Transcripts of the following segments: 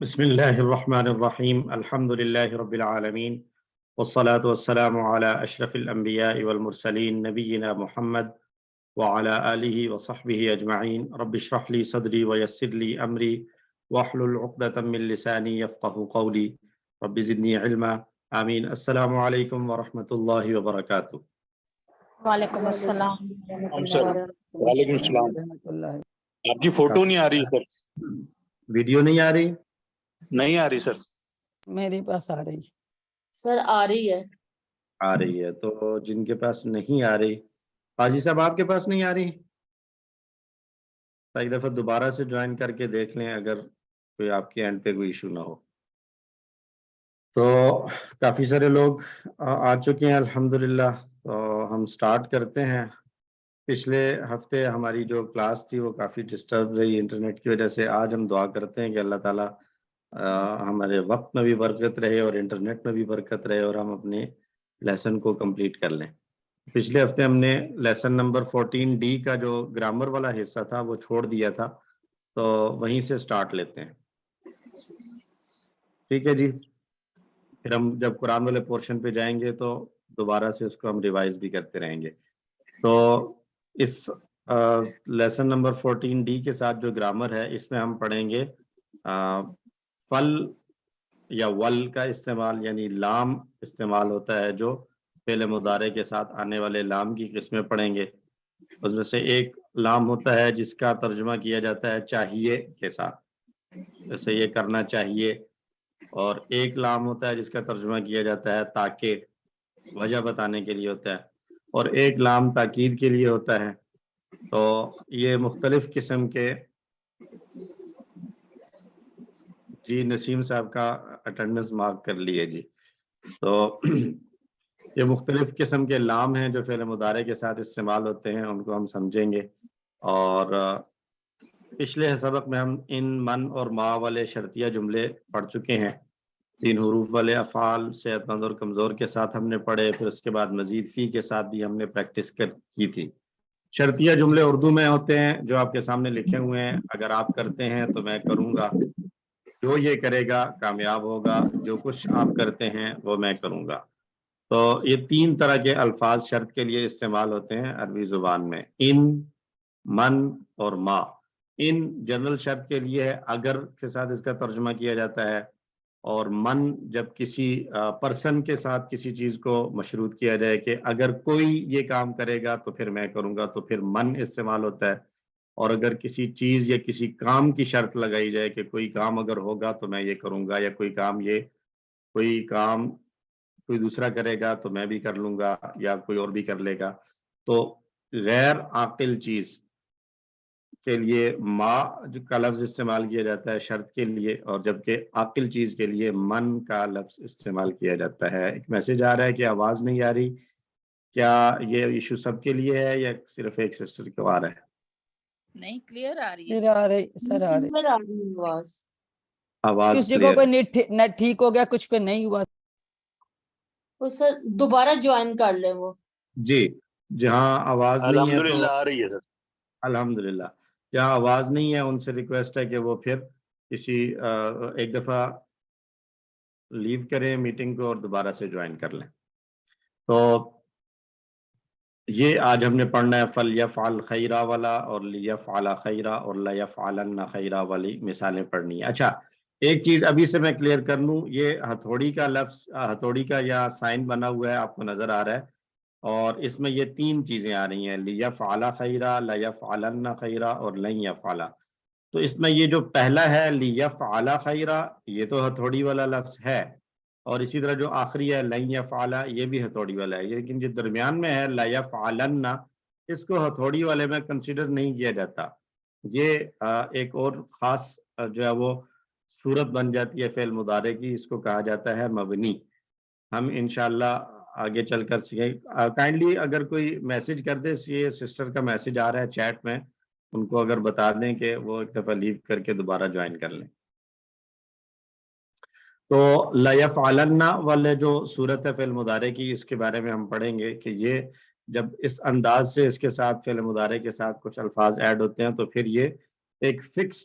بسم اللہ الرحمن الرحیم الحمد للہ رب العالمین والصلاة والسلام علی اشرف الانبیاء والمرسلین نبینا محمد وعلی آلہ وصحبہ اجمعین رب اشرح لی صدری ویسر لی امری واحلل عقدۃ من لسانی یفقہوا قولی رب زدنی علما آمین۔ السلام علیکم ورحمۃ اللہ وبرکاتہ۔ وعلیکم السلام ہم سر وعلیکم السلام۔ آپ کی فوٹو نہیں آ رہی سر، ویڈیو نہیں آ رہی؟ نہیں آ رہی سر۔ میرے پاس آ رہی سر آ رہی ہے۔ آ رہی ہے تو جن کے پاس نہیں آ رہی، حاجی صاحب آپ کے پاس نہیں آ رہی، ایک دفعہ دوبارہ سے جوائن کر کے دیکھ لیں اگر کوئی آپ کے اینڈ پہ کوئی ایشو نہ ہو۔ تو کافی سارے لوگ آ چکے ہیں الحمدللہ، تو ہم سٹارٹ کرتے ہیں۔ پچھلے ہفتے ہماری جو کلاس تھی وہ کافی ڈسٹرب رہی انٹرنیٹ کی وجہ سے۔ آج ہم دعا کرتے ہیں کہ اللہ تعالیٰ ہمارے وقت میں بھی برکت رہے اور انٹرنیٹ میں بھی برکت رہے اور ہم اپنے لیسن کو کمپلیٹ کر لیں۔ پچھلے ہفتے ہم نے لیسن نمبر 14D کا جو گرامر والا حصہ تھا وہ چھوڑ دیا تھا، تو وہیں سے سٹارٹ لیتے ہیں، ٹھیک ہے جی؟ پھر ہم جب قرآن والے پورشن پہ جائیں گے تو دوبارہ سے اس کو ہم ریوائز بھی کرتے رہیں گے۔ تو اس لیسن نمبر 14D کے ساتھ جو گرامر ہے اس میں ہم پڑھیں گے فل یا ول کا استعمال، یعنی لام استعمال ہوتا ہے جو فعل مضارع کے ساتھ آنے والے لام کی قسمیں پڑھیں گے۔ اس میں سے ایک لام ہوتا ہے جس کا ترجمہ کیا جاتا ہے چاہیے کے ساتھ، جیسے یہ کرنا چاہیے، اور ایک لام ہوتا ہے جس کا ترجمہ کیا جاتا ہے تاکہ، وجہ بتانے کے لیے ہوتا ہے، اور ایک لام تاکید کے لیے ہوتا ہے۔ تو یہ مختلف قسم کے، جی نسیم صاحب کا اٹینڈنس مارک کر لیے جی۔ تو یہ مختلف قسم کے لام ہیں جو فعل مضارع کے ساتھ استعمال ہوتے ہیں، ان کو ہم سمجھیں گے۔ اور پچھلے سبق میں ہم ان، من اور ما والے شرطیہ جملے پڑھ چکے ہیں۔ 3 حروف والے افعال صحت مند اور کمزور کے ساتھ ہم نے پڑھے، پھر اس کے بعد مزید فی کے ساتھ بھی ہم نے پریکٹس کی تھی۔ شرطیہ جملے اردو میں ہوتے ہیں جو آپ کے سامنے لکھے ہوئے ہیں، اگر آپ کرتے ہیں تو میں کروں گا، جو یہ کرے گا کامیاب ہوگا، جو کچھ آپ کرتے ہیں وہ میں کروں گا۔ تو یہ 3 طرح کے الفاظ شرط کے لیے استعمال ہوتے ہیں عربی زبان میں، ان، من اور ما۔ ان جنرل شرط کے لیے ہے، اگر کے ساتھ اس کا ترجمہ کیا جاتا ہے، اور من جب کسی پرسن کے ساتھ کسی چیز کو مشروط کیا جائے کہ اگر کوئی یہ کام کرے گا تو پھر میں کروں گا، تو پھر من استعمال ہوتا ہے۔ اور اگر کسی چیز یا کسی کام کی شرط لگائی جائے کہ کوئی کام اگر ہوگا تو میں یہ کروں گا، یا کوئی کام کوئی دوسرا کرے گا تو میں بھی کر لوں گا، یا کوئی اور بھی کر لے گا، تو غیر عاقل چیز کے لیے ما کا لفظ استعمال کیا جاتا ہے شرط کے لیے، اور جبکہ عاقل چیز کے لیے من کا لفظ استعمال کیا جاتا ہے۔ ایک میسج آ رہا ہے کہ آواز نہیں آ رہی، کیا یہ ایشو سب کے لیے ہے یا صرف ایک سسٹر کو آ رہا ہے؟ نہیں، کلیئر آ رہی ہے سر، آ رہی سر، آ رہی۔ آواز کچھ جگہوں کلیئر پہ ہے؟ نیٹ ٹھیک ہو گیا، کچھ پہ نہیں ہوا۔ وہ سر دوبارہ جوائن کر لیں وہ۔ جی، جہاں آواز نہیں ہے تو الحمدللہ آ رہی ہے سر۔ الحمدللہ، جہاں آواز نہیں ہے ان سے ریکویسٹ ہے کہ وہ پھر کسی ایک دفعہ لیو کریں میٹنگ کو اور دوبارہ سے جوائن کر لیں۔ تو یہ آج ہم نے پڑھنا ہے فَلْيَفْعَلْ خَيْرًا والا، اور لِيَفْعَلَ خَيْرًا اور لَيَفْعَلَنَّ خَيْرًا والی مثالیں پڑھنی ہے۔ اچھا، ایک چیز ابھی سے میں کلیئر کر لوں، یہ ہتھوڑی کا لفظ، ہتھوڑی کا یا سائن بنا ہوا ہے آپ کو نظر آ رہا ہے، اور اس میں یہ 3 چیزیں آ رہی ہیں، لِيَفْعَلَ خَيْرًا، لَيَفْعَلَنَّ خَيْرًا اور لَن يَفْعَلَ۔ تو اس میں یہ جو پہلا ہے لِيَفْعَلَ خَيْرًا، یہ تو ہتھوڑی والا لفظ ہے، اور اسی طرح جو آخری ہے لَن يَفْعَلَ، یہ بھی ہتھوڑی والا ہے، لیکن جو درمیان میں ہے لَيَفْعَلَنَّ، اس کو ہتھوڑی والے میں کنسیڈر نہیں کیا جاتا۔ یہ ایک اور خاص جو ہے وہ صورت بن جاتی ہے فعل مضارع کی، اس کو کہا جاتا ہے مبنی۔ ہم انشاءاللہ آگے چل کر سیکھیں۔ کائنڈلی اگر کوئی میسج کر دے، یہ سسٹر کا میسج آ رہا ہے چیٹ میں، ان کو اگر بتا دیں کہ وہ ایک دفعہ لیو کر کے دوبارہ جوائن کر لیں۔ تو لَيَفْعَلَنَّ والے جو صورت ہے فعل مضارع کی، اس کے بارے میں ہم پڑھیں گے کہ یہ جب اس انداز سے اس کے ساتھ فعل مضارع کے ساتھ کچھ الفاظ ایڈ ہوتے ہیں تو پھر یہ ایک فکس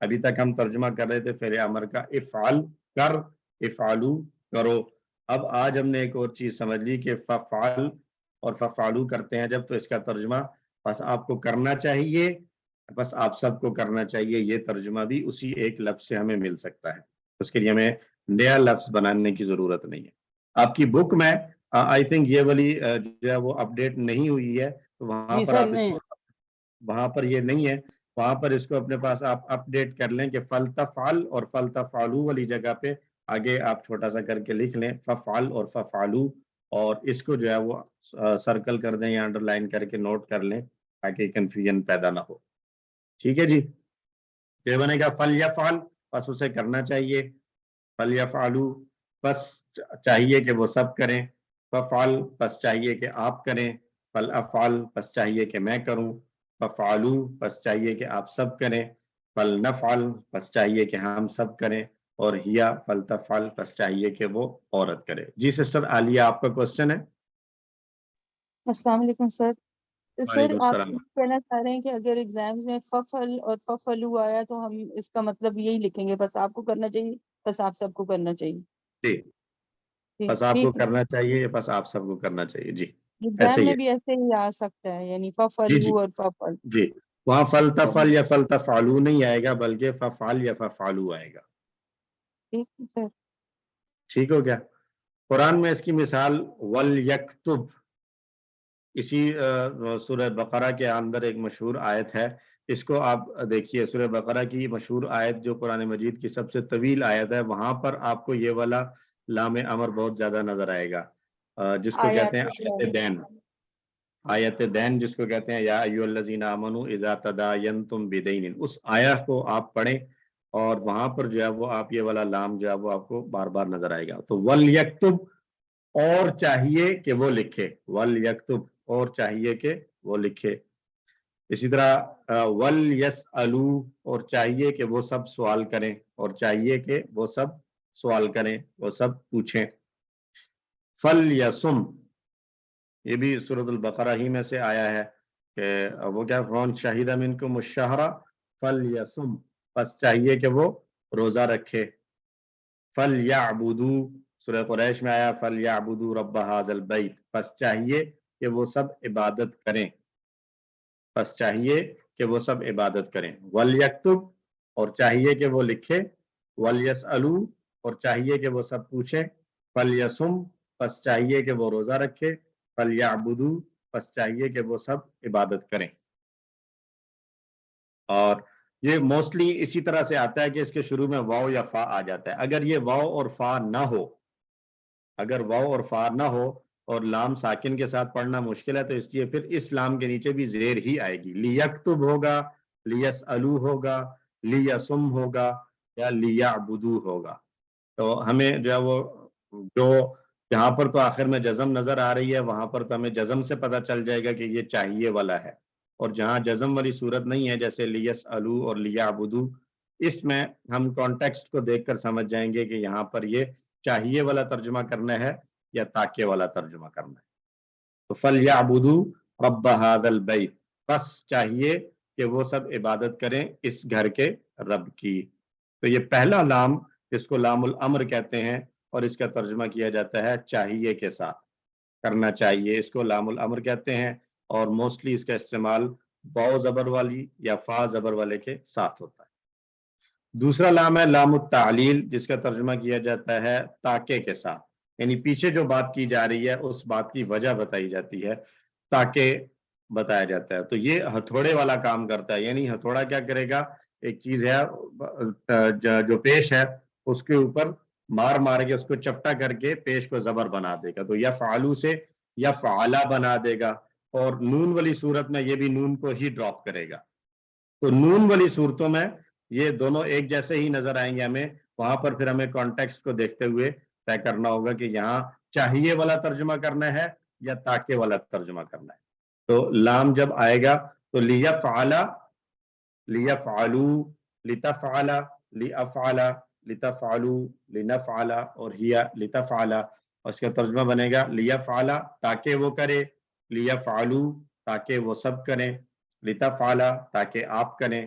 ابھی تک ہم ترجمہ کر رہے تھے فعل امر کا افعل کر، افعلو کرو. اب آج ہم نے ایک اور چیز سمجھ لی کہ ففعل اور ففعلو کرتے ہیں جب، تو اس کا ترجمہ بس آپ کو کرنا چاہیے، بس آپ سب کو کرنا چاہیے، یہ ترجمہ بھی اسی ایک لفظ سے ہمیں مل سکتا ہے. اس کے لیے ہمیں نیا لفظ بنانے کی ضرورت نہیں ہے. آپ کی بک میں آئی تھنک یہ والی جو ہے وہ اپڈیٹ نہیں ہوئی ہے، تو وہاں جی پر سر آپ اس نہیں، کو، وہاں پر یہ نہیں ہے، وہاں پر اس کو اپنے پاس آپ اپڈیٹ کر لیں کہ فلتفعل اور فلتفعلو والی جگہ پہ آگے آپ چھوٹا سا کر کے لکھ لیں ففعل اور ففعلو، اور اس کو جو ہے وہ سرکل کر دیں یا انڈر لائن کر کے نوٹ کر لیں تاکہ کنفیوژن پیدا نہ ہو. ٹھیک ہے جی. یہ بنے گا فلیفعل، بس اسے کرنا چاہیے، فلیفعلو بس چاہیے کہ وہ سب کریں، ففعل بس چاہیے کہ آپ کریں، فلافعل بس چاہیے کہ میں کروں، ففعلو بس چاہیے کہ آپ سب کریں، فلنفعل بس چاہیے کہ ہم سب کریں، اور ہیا فلتفعل بس چاہیے کہ وہ عورت کرے. جی سسٹر عالیہ آپ کا کوسچن ہے. السلام علیکم سر. سر وعلیکم آپ السلام. کہنا چاہ رہے ہیں کہ اگر ایگزامز میں ففل اور ففلو آیا تو ہم اس کا مطلب یہی لکھیں گے بس آپ کو کرنا چاہیے، بس آپ سب کو کرنا چاہیے. جی بس آپ کو کرنا چاہیے، بس آپ سب کو کرنا چاہیے. جی ایسے ایگزام ہی میں ہے. بھی ایسے ہی آ سکتا ہے، یعنی جی جی ففلو اور ففل. جی وہاں فلتفعل یا فلتفعلو نہیں آئے گا بلکہ ففعل یا ففعلو آئے گا. ٹھیک ہے سر. ٹھیک ہو گیا. قرآن میں اس کی مثال وَلْيَكْتُبْ، اسی سورہ بقرہ کے اندر ایک مشہور آیت ہے، اس کو آپ دیکھیے. سورہ بقرہ کی مشہور آیت جو قرآن مجید کی سب سے طویل آیت ہے، وہاں پر آپ کو یہ والا لام امر بہت زیادہ نظر آئے گا، جس کو کہتے ہیں آیت دین. آیت دین جس کو کہتے ہیں یا ایھا الذین آمنوا اذا تداینتم بدین، اس آیت کو آپ پڑھیں اور وہاں پر جو ہے وہ آپ یہ والا لام جو ہے وہ آپ کو بار بار نظر آئے گا. تو وَلْيَكْتُبْ اور چاہیے کہ وہ لکھے، وَلْيَكْتُبْ اور چاہیے کہ وہ لکھے. اسی طرح وَلْيَسْأَلُوا اور چاہیے کہ وہ سب سوال کریں، اور چاہیے کہ وہ سب سوال کریں، وہ سب پوچھیں. فَلْيَصُمْ یہ بھی سورۃ البقرہ ہی میں سے آیا ہے کہ وہ کیا فَمَنْ شَهِدَ مِنْكُمُ الشَّهْرَ فَلْيَصُمْ بس چاہیے کہ وہ روزہ رکھے. فَلْيَعْبُدُوا سورہ قریش میں آیا فَلْيَعْبُدُوا رَبَّ هَذَا الْبَيْتِ بس چاہیے کہ وہ سب عبادت کریں، بس چاہیے کہ وہ سب عبادت کریں. وَلْيَكْتُبْ اور چاہیے کہ وہ لکھے، وَلْيَسْأَلُوا اور چاہیے کہ وہ سب پوچھیں، فَلْيَصُمْ بس چاہیے کہ وہ روزہ رکھے، فَلْيَعْبُدُوا بس چاہیے کہ وہ سب عبادت کریں. اور یہ موسٹلی اسی طرح سے آتا ہے کہ اس کے شروع میں واو یا فا آ جاتا ہے. اگر یہ واو اور فا نہ ہو، اگر واو اور فا نہ ہو اور لام ساکن کے ساتھ پڑھنا مشکل ہے، تو اس لیے پھر اس لام کے نیچے بھی زیر ہی آئے گی. لیکتب ہوگا، لیسألو ہوگا، لیسم ہوگا یا لیعبدو ہوگا. تو ہمیں جو ہے وہ جو یہاں پر تو آخر میں جزم نظر آ رہی ہے، وہاں پر تو ہمیں جزم سے پتہ چل جائے گا کہ یہ چاہیے والا ہے. اور جہاں جزم والی صورت نہیں ہے جیسے لیسألو اور لیعبدو، اس میں ہم کانٹیکسٹ کو دیکھ کر سمجھ جائیں گے کہ یہاں پر یہ چاہیے والا ترجمہ کرنا ہے یا تاکہ والا ترجمہ کرنا ہے. تو فَلْيَعْبُدُوا رَبَّ هَذَا الْبَيْتِ بس چاہیے کہ وہ سب عبادت کریں اس گھر کے رب کی. تو یہ پہلا لام جس کو لام الامر کہتے ہیں اور اس کا ترجمہ کیا جاتا ہے چاہیے کے ساتھ، کرنا چاہیے، اس کو لام الامر کہتے ہیں. اور موسٹلی اس کا استعمال واو زبر والی یا فا زبر والے کے ساتھ ہوتا ہے. دوسرا لام ہے لام التعلیل جس کا ترجمہ کیا جاتا ہے تاکہ کے ساتھ، یعنی پیچھے جو بات کی جا رہی ہے اس بات کی وجہ بتائی جاتی ہے، تاکہ بتایا جاتا ہے. تو یہ ہتھوڑے والا کام کرتا ہے، یعنی ہتھوڑا کیا کرے گا، ایک چیز ہے جو پیش ہے اس کے اوپر مار مار کے اس کو چپٹا کر کے پیش کو زبر بنا دے گا. تو یفعلو سے یفعلا بنا دے گا، اور نون والی صورت میں یہ بھی نون کو ہی ڈراپ کرے گا. تو نون والی صورتوں میں یہ دونوں ایک جیسے ہی نظر آئیں گے ہمیں. وہاں پر پھر ہمیں کانٹیکسٹ کو دیکھتے ہوئے طے کرنا ہوگا کہ یہاں چاہیے والا ترجمہ کرنا ہے یا تاکہ والا ترجمہ کرنا ہے. تو لام جب آئے گا تو لیفعلا، لیفعلو، لتفعلا، لیافعلا، لتفعلو، لنفعلا اور ہیا لتفعلا. اور اس کا ترجمہ بنے گا لیفعلا تاکہ وہ کرے، لیفعلو تاکہ وہ سب کریں، لتفعلا تاکہ آپ کریں،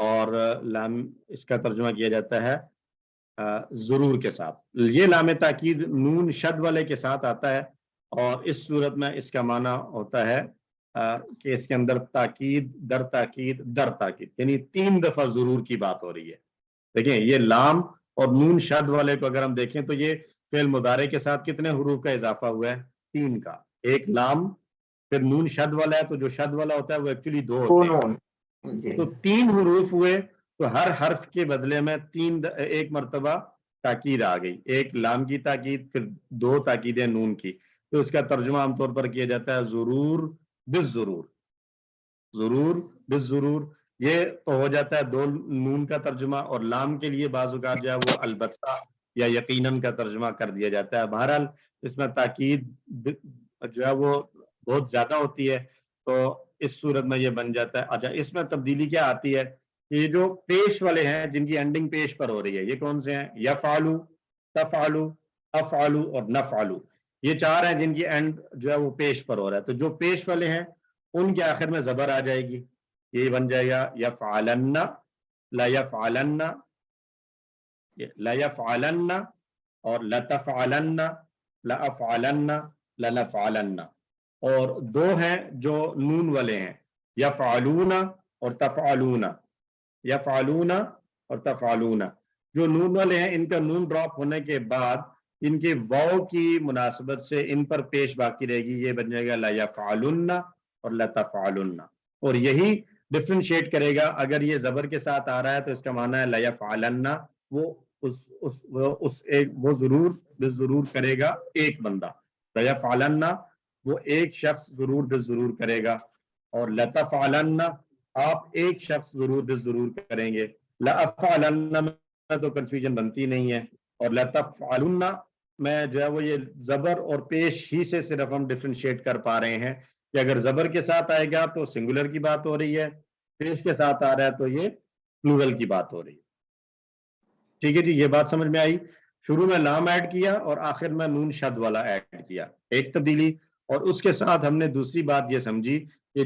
اور لام اس کا ترجمہ کیا جاتا ہے ضرور کے ساتھ. یہ لام تاکید نون شد والے کے ساتھ آتا ہے اور اس صورت میں اس کا معنی ہوتا ہے کہ اس کے اندر تاکید در تاکید در تاکید، یعنی 3 دفعہ ضرور کی بات ہو رہی ہے. دیکھیں یہ لام اور نون شد والے کو اگر ہم دیکھیں تو یہ فعل مضارع کے ساتھ کتنے حروف کا اضافہ ہوا ہے؟ 3 کا. ایک لام، پھر نون شد والا ہے، تو جو شد والا ہوتا ہے وہ ایکچولی 2 ہوتے ہیں، تو 3 حروف ہوئے، تو ہر حرف کے بدلے میں 1 مرتبہ تاکید آ گئی. ایک لام کی تاکید، پھر 2 تاکیدیں نون کی. تو اس کا ترجمہ عام طور پر کیا جاتا ہے ضرور بالضرور. ضرور بالضرور یہ تو ہو جاتا ہے 2 نون کا ترجمہ، اور لام کے لیے بعض اوقات جو ہے وہ البتہ یا یقیناً کا ترجمہ کر دیا جاتا ہے. بہرحال اس میں تاکید جو ہے وہ بہت زیادہ ہوتی ہے، تو اس صورت میں یہ بن جاتا ہے. اچھا، اس میں تبدیلی کیا آتی ہے؟ یہ جو پیش والے ہیں جن کی اینڈنگ پیش پر ہو رہی ہے، یہ کون سے ہیں؟ یفعلو، تفعلو، افعلو اور نفعلو. یہ 4 ہیں جن کی اینڈ جو ہے وہ پیش پر ہو رہا ہے. تو جو پیش والے ہیں ان کے آخر میں زبر آ جائے گی. یہ بن جائے گا یفعلن، لا یفعلن، لا یفعلن، اور لتفعلن، لافعلن، لنفعلن. اور 2 ہیں جو نون والے ہیں، یفعلون اور تفعلون. یفعلون اور تفعلون. جو نون والے ہیں ان کا نون ڈراپ ہونے کے بعد ان کے واو کی مناسبت سے ان پر پیش باقی رہے گی. یہ بن جائے گا لا یفعلن اور لا تفعلن. اور یہی ڈفرینشیٹ کرے گا. اگر یہ زبر کے ساتھ آ رہا ہے تو اس کا معنی ہے لا یفعلن، وہ ضرور بالضرور کرے گا ایک بندہ. لا یفعلن وہ ایک شخص ضرور بالضرور کرے گا. اور لا تفعلن آپ ایک شخص ضرور بالضرور کریں گے. لا افعلن میں تو کنفیوژن بنتی نہیں ہے، اور لا تفعلن میں جو ہے وہ یہ زبر اور پیش ہی سے صرف ہم ڈفرینشیٹ کر پا رہے ہیں کہ اگر زبر کے ساتھ آئے گا تو سنگولر کی بات ہو رہی ہے، پیش کے ساتھ آ رہا ہے تو یہ پلورل کی بات ہو رہی ہے. ٹھیک ہے جی، یہ بات سمجھ میں آئی. شروع میں لام ایڈ کیا اور آخر میں نون شد والا ایڈ کیا، ایک تبدیلی. اور اس کے ساتھ ہم نے دوسری بات یہ سمجھی کہ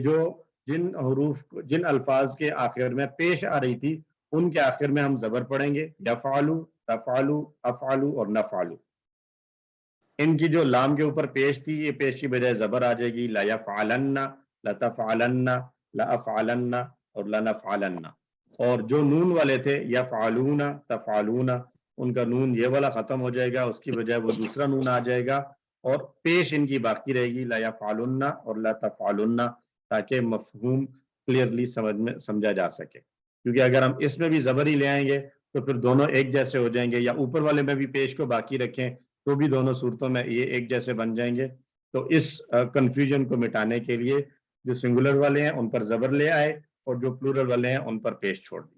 جن الفاظ کے آخر میں پیش آ رہی تھی ان کے آخر میں ہم زبر پڑھیں گے، یفعلو، تفعلو، افعلو اور نفعلو. ان کی جو لام کے اوپر پیش تھی یہ پیش کی بجائے زبر آ جائے گی، لا یفعلن، لا تفعلن، لا افعلن اور لا نفعلن. اور جو نون والے تھے یفعلون، تفعلون، ان کا نون یہ والا ختم ہو جائے گا، اس کی بجائے وہ دوسرا نون آ جائے گا اور پیش ان کی باقی رہے گی، لا یفعلن اور لا تفعلن، تاکہ مفہوم کلیئرلی سمجھا جا سکے. کیونکہ اگر ہم اس میں بھی زبر ہی لے آئیں گے تو پھر دونوں ایک جیسے ہو جائیں گے، یا اوپر والے میں بھی پیش کو باقی رکھیں تو بھی دونوں صورتوں میں یہ ایک جیسے بن جائیں گے. تو اس کنفیوژن کو مٹانے کے لیے جو سنگولر والے ہیں ان پر زبر لے آئے اور جو پلورل والے ہیں ان پر پیش چھوڑ دی.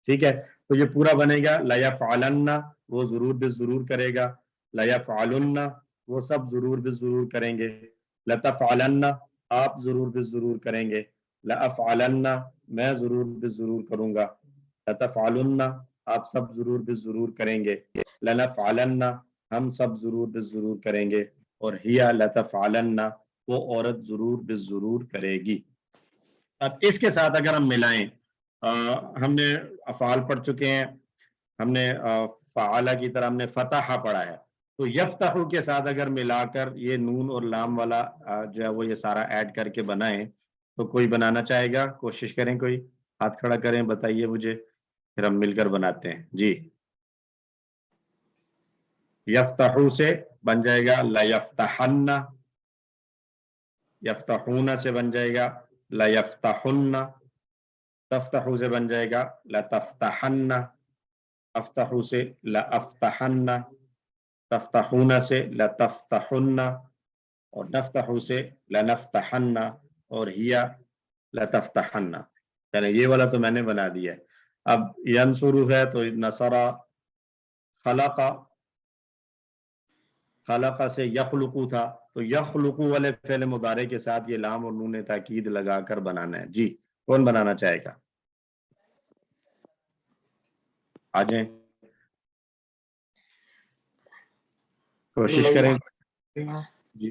ٹھیک ہے، تو یہ پورا بنے گا لا یفعلن وہ ضرور بالضرور کرے گا، لا یفعلن وہ سب ضرور بالضرور کریں گے، لتفعلن آپ ضرور بالضرور کریں گے، لافعلن میں ضرور بالضرور کروں گا، لتفعلن آپ سب ضرور بالضرور کریں گے، لنفعلن ہم سب ضرور بالضرور کریں گے، اور ہیا لتفعلن وہ عورت ضرور بالضرور کرے گی. اب اس کے ساتھ اگر ہم ملائیں، ہم نے افعال پڑھ چکے ہیں، ہم نے فعالہ کی طرح ہم نے فتح پڑھا ہے، تو یفتح کے ساتھ اگر ملا کر یہ نون اور لام والا جو ہے وہ یہ سارا ایڈ کر کے بنائیں تو کوئی بنانا چاہے گا؟ کوشش کریں، کوئی ہاتھ کھڑا کریں، بتائیے مجھے، پھر ہم مل کر بناتے ہیں. جی، یفتحو سے بن جائے گا لا یفتحن، یفتحون سے بن جائے گا لا یفتحن، تفتحو سے بن جائے گا لا تفتحن، افتحو سے لا افتحن، تفتحون سے لا تفتحن، اور نفتحو سے لا نفتحن، اور ہیا لا تفتحن. یعنی یہ والا تو میں نے بنا دیا ہے. اب ینصرو ہے تو نصرہ، خلق، خلق سے یخلقو تھا، تو یخلقو والے فعل مضارع کے ساتھ یہ لام اور نون تاکید لگا کر بنانا ہے. جی، کون بنانا چاہے گا؟ آ جائیں، کوشش کریں. جی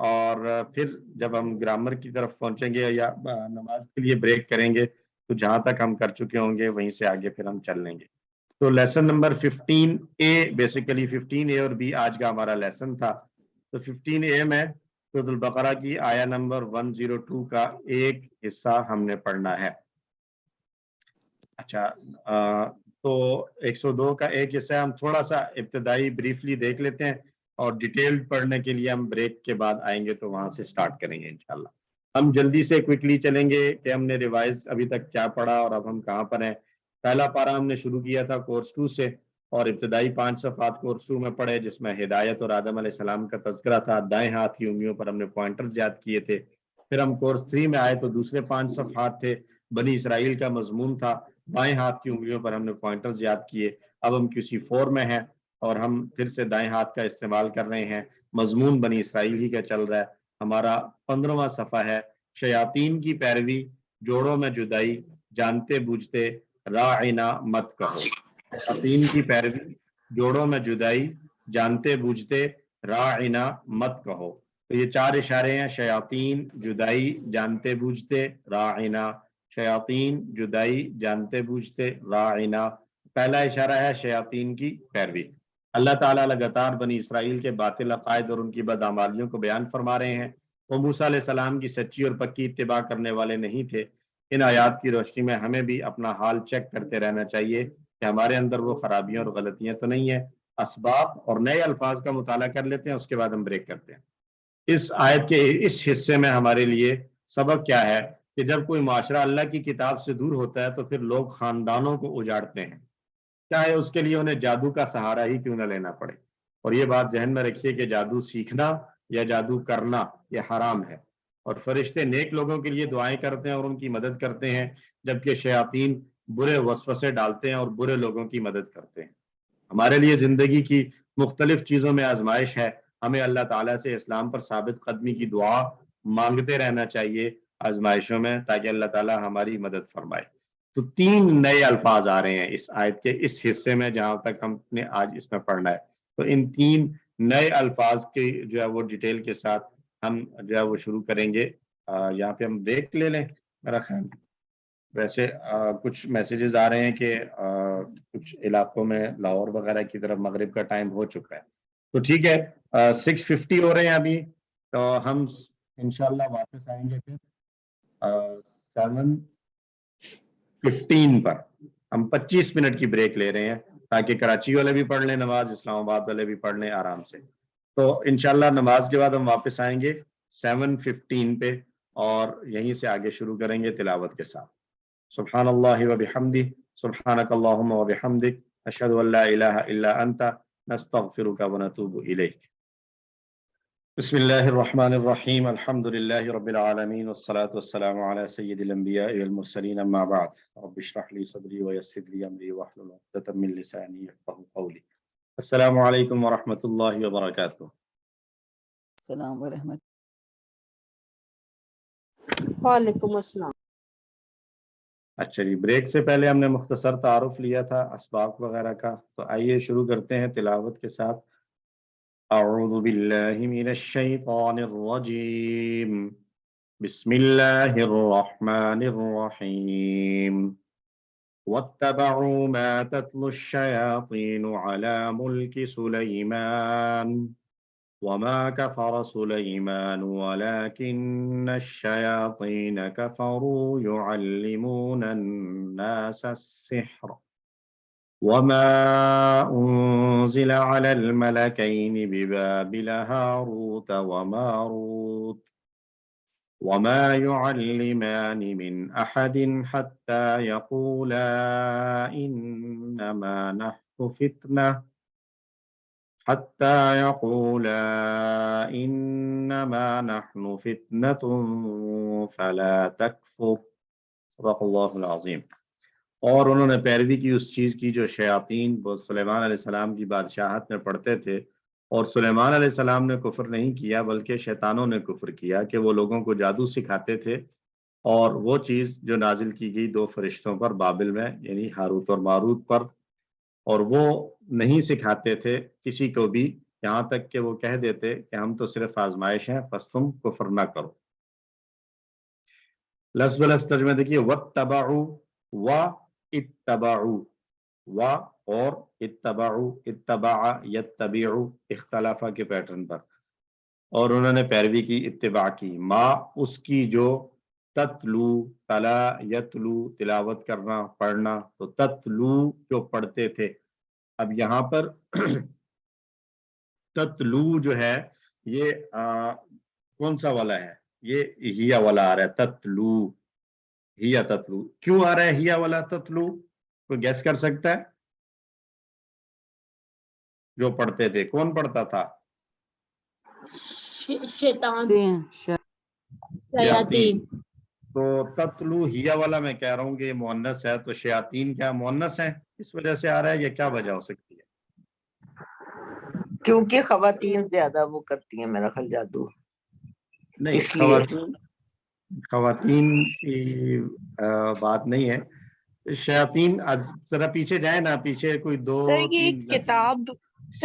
اور پھر جب ہم گرامر کی طرف پہنچیں گے یا نماز کے لیے بریک کریں گے تو جہاں تک ہم کر چکے ہوں گے وہیں سے آگے پھر ہم چل لیں گے. تو lesson number 15A basically 15A اور B آج کا ہمارا لیسن تھا. تو 15A میں سورۃ البقرہ کی آیا نمبر 102 کا ایک حصہ ہم نے پڑھنا ہے. اچھا تو 102 کا ایک حصہ ہم تھوڑا سا ابتدائی بریفلی دیکھ لیتے ہیں اور ڈیٹیلڈ پڑھنے کے لیے ہم بریک کے بعد آئیں گے تو وہاں سے سٹارٹ کریں گے انشاءاللہ. ہم جلدی سے کوئکلی چلیں گے کہ ہم نے ریوائز ابھی تک کیا پڑھا اور اب ہم کہاں پر ہیں. پہلا پارہ ہم نے شروع کیا تھا کورس 2 سے اور ابتدائی 5 صفحات کورس 2 میں پڑھے جس میں ہدایت اور آدم علیہ السلام کا تذکرہ تھا. دائیں ہاتھ کی انگلیوں پر ہم نے پوائنٹرز یاد کیے تھے. پھر ہم کورس 3 میں آئے تو دوسرے 5 صفحات تھے، بنی اسرائیل کا مضمون تھا. بائیں ہاتھ کی انگلیوں پر ہم نے پوائنٹرز یاد کیے. اب ہم QC 4 میں ہیں اور ہم پھر سے دائیں ہاتھ کا استعمال کر رہے ہیں. مضمون بنی اسرائیل ہی کا چل رہا ہے. ہمارا 15واں صفحہ ہے شیاطین کی پیروی، جوڑوں میں جدائی، جانتے بوجھتے راعنا مت کہو. شیاطین کی پیروی، جوڑوں میں جدائی، جانتے بوجھتے راعنا مت کہو. تو یہ 4 اشارے ہیں، شیاطین، جدائی، جانتے بوجھتے، راعنا. شیاطین، جدائی، جانتے بوجھتے، راعنا. پہلا اشارہ ہے شیاطین کی پیروی. اللہ تعالیٰ لگاتار بنی اسرائیل کے باطل عقائد اور ان کی بدعمالیوں کو بیان فرما رہے ہیں. وہ موسیٰ علیہ السلام کی سچی اور پکی اتباع کرنے والے نہیں تھے. ان آیات کی روشنی میں ہمیں بھی اپنا حال چیک کرتے رہنا چاہیے کہ ہمارے اندر وہ خرابیاں اور غلطیاں تو نہیں ہیں. اسباب اور نئے الفاظ کا مطالعہ کر لیتے ہیں، اس کے بعد ہم بریک کرتے ہیں. اس آیت کے اس حصے میں ہمارے لیے سبق کیا ہے کہ جب کوئی معاشرہ اللہ کی کتاب سے دور ہوتا ہے تو پھر لوگ خاندانوں کو اجاڑتے ہیں، چاہے اس کے لیے انہیں جادو کا سہارا ہی کیوں نہ لینا پڑے. اور یہ بات ذہن میں رکھیے کہ جادو سیکھنا یا جادو کرنا یہ حرام ہے. اور فرشتے نیک لوگوں کے لیے دعائیں کرتے ہیں اور ان کی مدد کرتے ہیں، جبکہ شیاطین برے وسوسے ڈالتے ہیں اور برے لوگوں کی مدد کرتے ہیں. ہمارے لیے زندگی کی مختلف چیزوں میں آزمائش ہے. ہمیں اللہ تعالیٰ سے اسلام پر ثابت قدمی کی دعا مانگتے رہنا چاہیے آزمائشوں میں تاکہ اللہ تعالیٰ ہماری مدد فرمائے. تو 3 نئے الفاظ آ رہے ہیں اس آیت کے اس حصے میں جہاں تک ہم نے آج اس میں پڑھنا ہے. تو ان 3 نئے الفاظ کے جو ہے وہ ڈیٹیل کے ساتھ ہم جو ہے وہ شروع کریں گے. یہاں پہ ہم بریک لے لیں میرا خیال. ویسے کچھ میسیجز آ رہے ہیں کہ کچھ علاقوں میں لاہور وغیرہ کی طرف مغرب کا ٹائم ہو چکا ہے. تو ٹھیک ہے 6:50 ہو رہے ہیں ابھی، تو ہم انشاءاللہ واپس آئیں گے پھر 7:15 پر. ہم 25 منٹ کی بریک لے رہے ہیں تاکہ کراچی والے بھی پڑھ لیں نماز، اسلام آباد والے بھی پڑھ لیں آرام سے. تو انشاءاللہ نماز کے بعد ہم واپس آئیں گے 7:15 پہ اور یہیں سے آگے شروع کریں گے تلاوت کے ساتھ. سبحان اللہ و بحمدہ، سبحانک اللہم و بحمدک، اشہد ان لا الہ الا انت، نستغفرک و نتوب الیک. بسم اللہ الرحمن الرحیم، الحمد للہ رب العالمین والصلاة والسلام علی سید الانبیاء والمرسلین، اما بعد رب اشرح لی صدری ویسر لی امری واحلل عقدۃ من لسانی یفقهوا قولی. السلام علیکم ورحمۃ اللہ وبرکاتہ. السلام ورحمۃ. وعلیکم السلام. اچھا جی، بریک سے پہلے ہم نے مختصر تعارف لیا تھا اسباق وغیرہ کا، تو آئیے شروع کرتے ہیں تلاوت کے ساتھ. اعوذ باللہ من الشیطان الرجیم، بسم اللہ الرحمن الرحیم. واتبعوا ما تتلو الشیاطین علی ملک سلیمان وما كفر سليمان ولكن الشياطين كفروا يعلمون الناس السحر وما أنزل على الملكين ببابل هاروت وماروت وما يعلمان من أحد حتى يقولا إنما نحن فتنة فلا تكفر. صدق اللہ العظیم. اور انہوں نے پیروی کی اس چیز کی جو شیاطین وہ سلیمان علیہ السلام کی بادشاہت میں پڑھتے تھے، اور سلیمان علیہ السلام نے کفر نہیں کیا بلکہ شیطانوں نے کفر کیا کہ وہ لوگوں کو جادو سکھاتے تھے. اور وہ چیز جو نازل کی گئی 2 فرشتوں پر بابل میں، یعنی ہاروت اور ماروت پر، اور وہ نہیں سکھاتے تھے کسی کو بھی یہاں تک کہ وہ کہہ دیتے کہ ہم تو صرف آزمائش ہیں، پس تم کفر نہ کرو۔ لفظ بلفظ ترجمہ دیکھیے، وَاتَّبَعُوا وَاتَّبَعُوا، و اور اتبعوا، اتبع یتبع، اختلافہ کے پیٹرن پر، اور انہوں نے پیروی کی، اتباع کی، ما اس کی جو تتلو، تلا یتلو تلاوت کرنا، پڑھنا، تو تتلو جو پڑھتے تھے۔ اب یہاں پر تتلو جو ہے یہ کون سا والا ہے؟ یہ ہیا والا آ رہا ہے، تتلو، ہیا تتلو۔ کیوں آ رہا ہے ہیا والا تتلو؟ کوئی گیس کر سکتا ہے؟ جو پڑھتے تھے، کون پڑھتا تھا؟ شیطان، شیاطین۔ تو تتلو ہیا والا میں کہہ رہا ہوں کہ یہ مؤنث ہے، تو شیاطین کیا مؤنث ہے؟ اس وجہ سے آ رہا ہے، یا کیا وجہ ہو سکتی ہے؟ کیونکہ خواتین زیادہ وہ کرتی ہیں میرا خیال جادو، نہیں، اس لیے خواتین کی بات نہیں ہے، شیاطین۔ ذرا پیچھے جائیں نا، پیچھے کوئی دو تین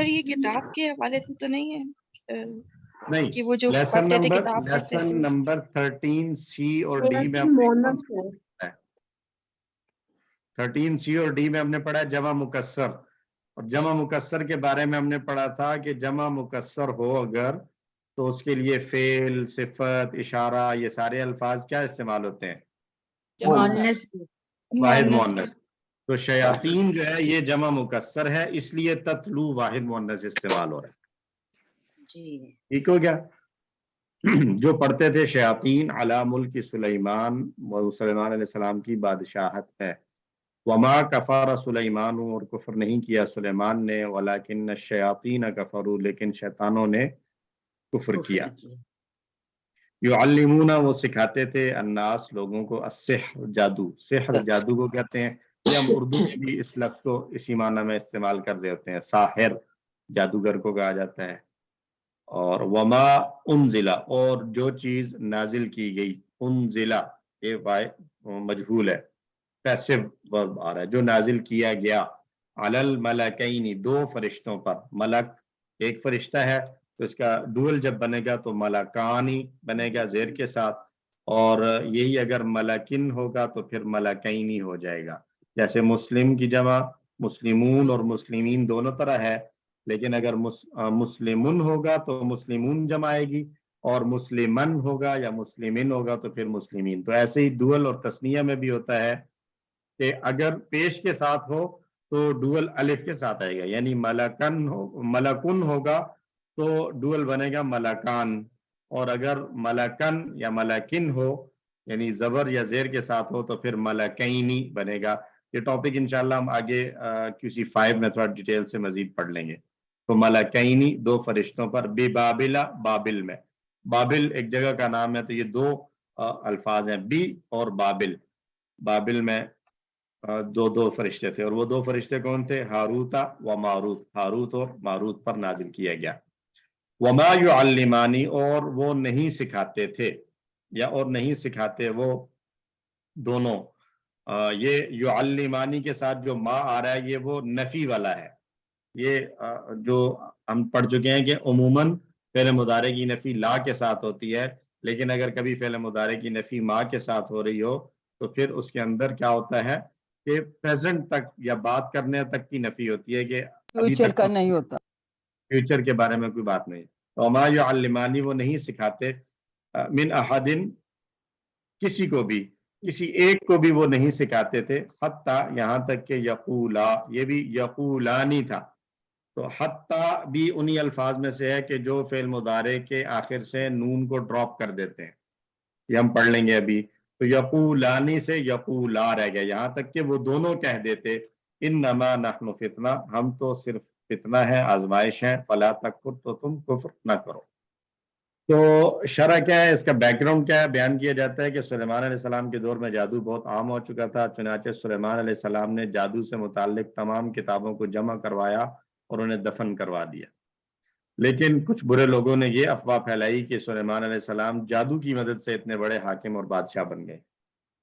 یہ کتاب کے حوالے سے تو نہیں ہے نہیں، کہ وہ جو لیسن پڑھتے تھے کتاب پڑھتے تھے؟ نمبر 13 سی اور ڈی میں 13 سی اور ڈی میں ہم نے پڑھا ہے جمع مکسر، اور جمع مکسر کے بارے میں ہم نے پڑھا تھا کہ جمع مکسر ہو اگر تو اس کے لیے فعل، صفت، اشارہ، یہ سارے الفاظ کیا استعمال ہوتے ہیں؟ واحد مؤنث۔ تو شیاطین جو ہے یہ جمع مکسر ہے، اس لیے تتلو واحد مؤنث استعمال ہو رہا ہے۔ ٹھیک ہو گیا؟ جو پڑھتے تھے شیاطین علی ملک سلیمان، وہ سلیمان علیہ السلام کی بادشاہت ہے۔ وما کفر سلیمان، اور کفر نہیں کیا سلیمان نے، ولکن الشیاطین کفروا، لیکن شیطانوں نے کفر کیا۔ یعلمون، وہ سکھاتے تھے، الناس لوگوں کو، السحر جادو، سحر جادو کو کہتے ہیں، یہ ہم اردو میں بھی اس لفظ کو اسی معنی میں استعمال کر رہے ہوتے ہیں، ساحر جادوگر کو کہا جاتا ہے۔ اور وما انزلہ، اور جو چیز نازل کی گئی، انزلہ یہ مجہول ہے، پیسو ورب آ رہا ہے، جو نازل کیا گیا، علی الملکین، دو فرشتوں پر، ملک ایک فرشتہ ہے تو اس کا ڈوئل جب بنے گا تو ملکانی بنے گا زیر کے ساتھ، اور یہی اگر ملکن ہوگا تو پھر ملکینی ہو جائے گا۔ جیسے مسلم کی جمع مسلمون اور مسلمین دونوں طرح ہے، لیکن اگر مسلمن ہوگا تو مسلمون جمع آئے گی، اور مسلمن ہوگا یا مسلمین ہوگا تو پھر مسلمین۔ تو ایسے ہی ڈوئل اور تثنیہ میں بھی ہوتا ہے کہ اگر پیش کے ساتھ ہو تو ڈوئل الف کے ساتھ آئے گا، یعنی ملکن ہوگا تو ڈوئل بنے گا ملکان، اور اگر ملکن یا ملکن ہو یعنی زبر یا زیر کے ساتھ ہو تو پھر ملکینی بنے گا۔ یہ ٹاپک انشاءاللہ ہم آگے QC5 میں تھوڑا ڈیٹیل سے مزید پڑھ لیں گے۔ تو ملکینی دو فرشتوں پر، ببابل، بابل میں، بابل ایک جگہ کا نام ہے، تو یہ دو الفاظ ہیں، بی اور بابل۔ بابل میں دو فرشتے تھے، اور وہ دو فرشتے کون تھے؟ ہاروتا و ماروت، ہاروت اور ماروت پر نازل کیا گیا۔ وما یعلمانی، اور وہ نہیں سکھاتے تھے، یا اور نہیں سکھاتے وہ دونوں۔ یہ یعلمانی کے ساتھ جو ما آ رہا ہے یہ وہ نفی والا ہے، یہ جو ہم پڑھ چکے ہیں کہ عموماً فعل مضارع کی نفی لا کے ساتھ ہوتی ہے، لیکن اگر کبھی فعل مضارع کی نفی ما کے ساتھ ہو رہی ہو تو پھر اس کے اندر کیا ہوتا ہے کہ پریزنٹ تک یا بات کرنے تک کی نفی ہوتی ہے، کہ ابھی فیوچر تک کا نہیں ہوتا، فیوچر کے بارے میں کوئی بات نہیں۔ وما یعلمانی، وہ نہیں سکھاتے، من احدن، کسی کو بھی، کسی ایک کو بھی وہ نہیں سکھاتے تھے، حتیٰ یہاں تک کہ یقولا، یہ بھی یقولانی تھا، تو حتیٰ بھی انہی الفاظ میں سے ہے کہ جو فعل مضارع کے آخر سے نون کو ڈراپ کر دیتے ہیں، یہ ہم پڑھ لیں گے ابھی۔ تو یقولانی سے یقولا رہ گیا، یہاں تک کہ وہ دونوں کہہ دیتے، انما نحن فتنہ، ہم تو صرف فتنہ ہے، آزمائش ہے، فلا تکفر، تو تم کفر نہ کرو۔ تو شرع کیا ہے، اس کا بیک گراؤنڈ کیا ہے؟ بیان کیا جاتا ہے کہ سلیمان علیہ السلام کے دور میں جادو بہت عام ہو چکا تھا، چنانچہ سلیمان علیہ السلام نے جادو سے متعلق تمام کتابوں کو جمع کروایا اور انہیں دفن کروا دیا۔ لیکن کچھ برے لوگوں نے یہ افواہ پھیلائی کہ سلیمان علیہ السلام جادو کی مدد سے اتنے بڑے حاکم اور بادشاہ بن گئے،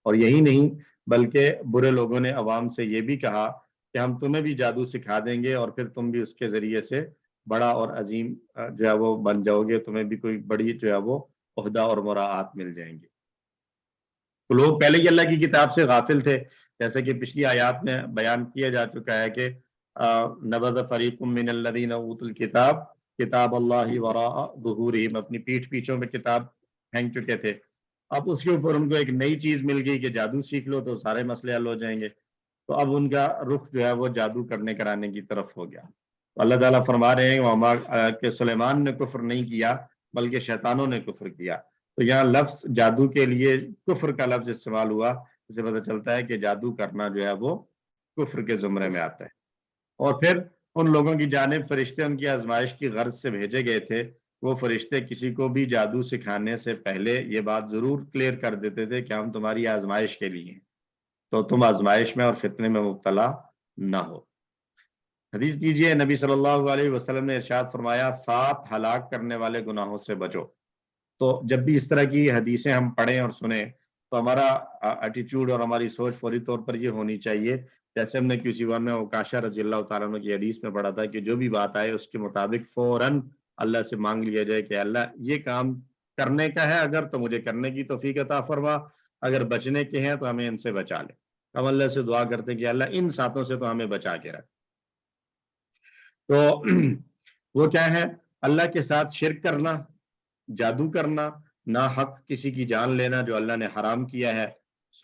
اور یہی نہیں بلکہ برے لوگوں نے عوام سے یہ بھی کہا کہ ہم تمہیں بھی جادو سکھا دیں گے اور پھر تم بھی اس کے ذریعے سے بڑا اور عظیم جو ہے وہ بن جاؤ گے، تمہیں بھی کوئی بڑی جو ہے وہ عہدہ اور مراعات مل جائیں گے۔ تو لوگ پہلے ہی اللہ کی کتاب سے غافل تھے، جیسے کہ پچھلی آیات میں بیان کیا جا چکا ہے کہ نبذ فریق من الذین اوتوا الکتاب کتاب اللہ وراء ظہورہم، اپنی پیٹھ پیچھوں میں کتاب پھینک چکے تھے، اب اس کے اوپر ان کو ایک نئی چیز مل گئی کہ جادو سیکھ لو تو سارے مسئلے حل ہو جائیں گے، تو اب ان کا رخ جو ہے وہ جادو کرنے کرانے کی طرف ہو گیا۔ تو اللہ تعالیٰ فرما رہے ہیں کہ سلیمان نے کفر نہیں کیا بلکہ شیطانوں نے کفر کیا۔ تو یہاں لفظ جادو کے لیے کفر کا لفظ استعمال ہوا، اس سے پتہ چلتا ہے کہ جادو کرنا جو ہے وہ کفر کے زمرے میں آتا ہے۔ اور پھر ان لوگوں کی جانب فرشتے ان کی آزمائش کی غرض سے بھیجے گئے تھے، وہ فرشتے کسی کو بھی جادو سکھانے سے پہلے یہ بات ضرور کلیئر کر دیتے تھے کہ ہم تمہاری آزمائش کے لیے ہیں، تو تم آزمائش میں اور فتنے میں مبتلا نہ ہو۔ حدیث دیجئے، نبی صلی اللہ علیہ وسلم نے ارشاد فرمایا 7 ہلاک کرنے والے گناہوں سے بچو۔ تو جب بھی اس طرح کی حدیثیں ہم پڑھیں اور سنیں تو ہمارا ایٹیچیوڈ اور ہماری سوچ فوری طور پر یہ ہونی چاہیے، جیسے ہم نے QC1 میں عکاشہ رضی اللہ تعالیٰ عنہ کی حدیث میں پڑھا تھا کہ جو بھی بات آئے اس کے مطابق فوراً اللہ سے مانگ لیا جائے کہ اللہ یہ کام کرنے کا ہے اگر تو مجھے کرنے کی توفیق عطا فرما، اگر بچنے کے ہیں تو ہمیں ان سے بچا لے۔ ہم اللہ سے دعا کرتے ہیں کہ اللہ ان ساتوں سے تو ہمیں بچا کے رکھ۔ تو وہ کیا ہے؟ اللہ کے ساتھ شرک کرنا، جادو کرنا، ناحق کسی کی جان لینا جو اللہ نے حرام کیا ہے،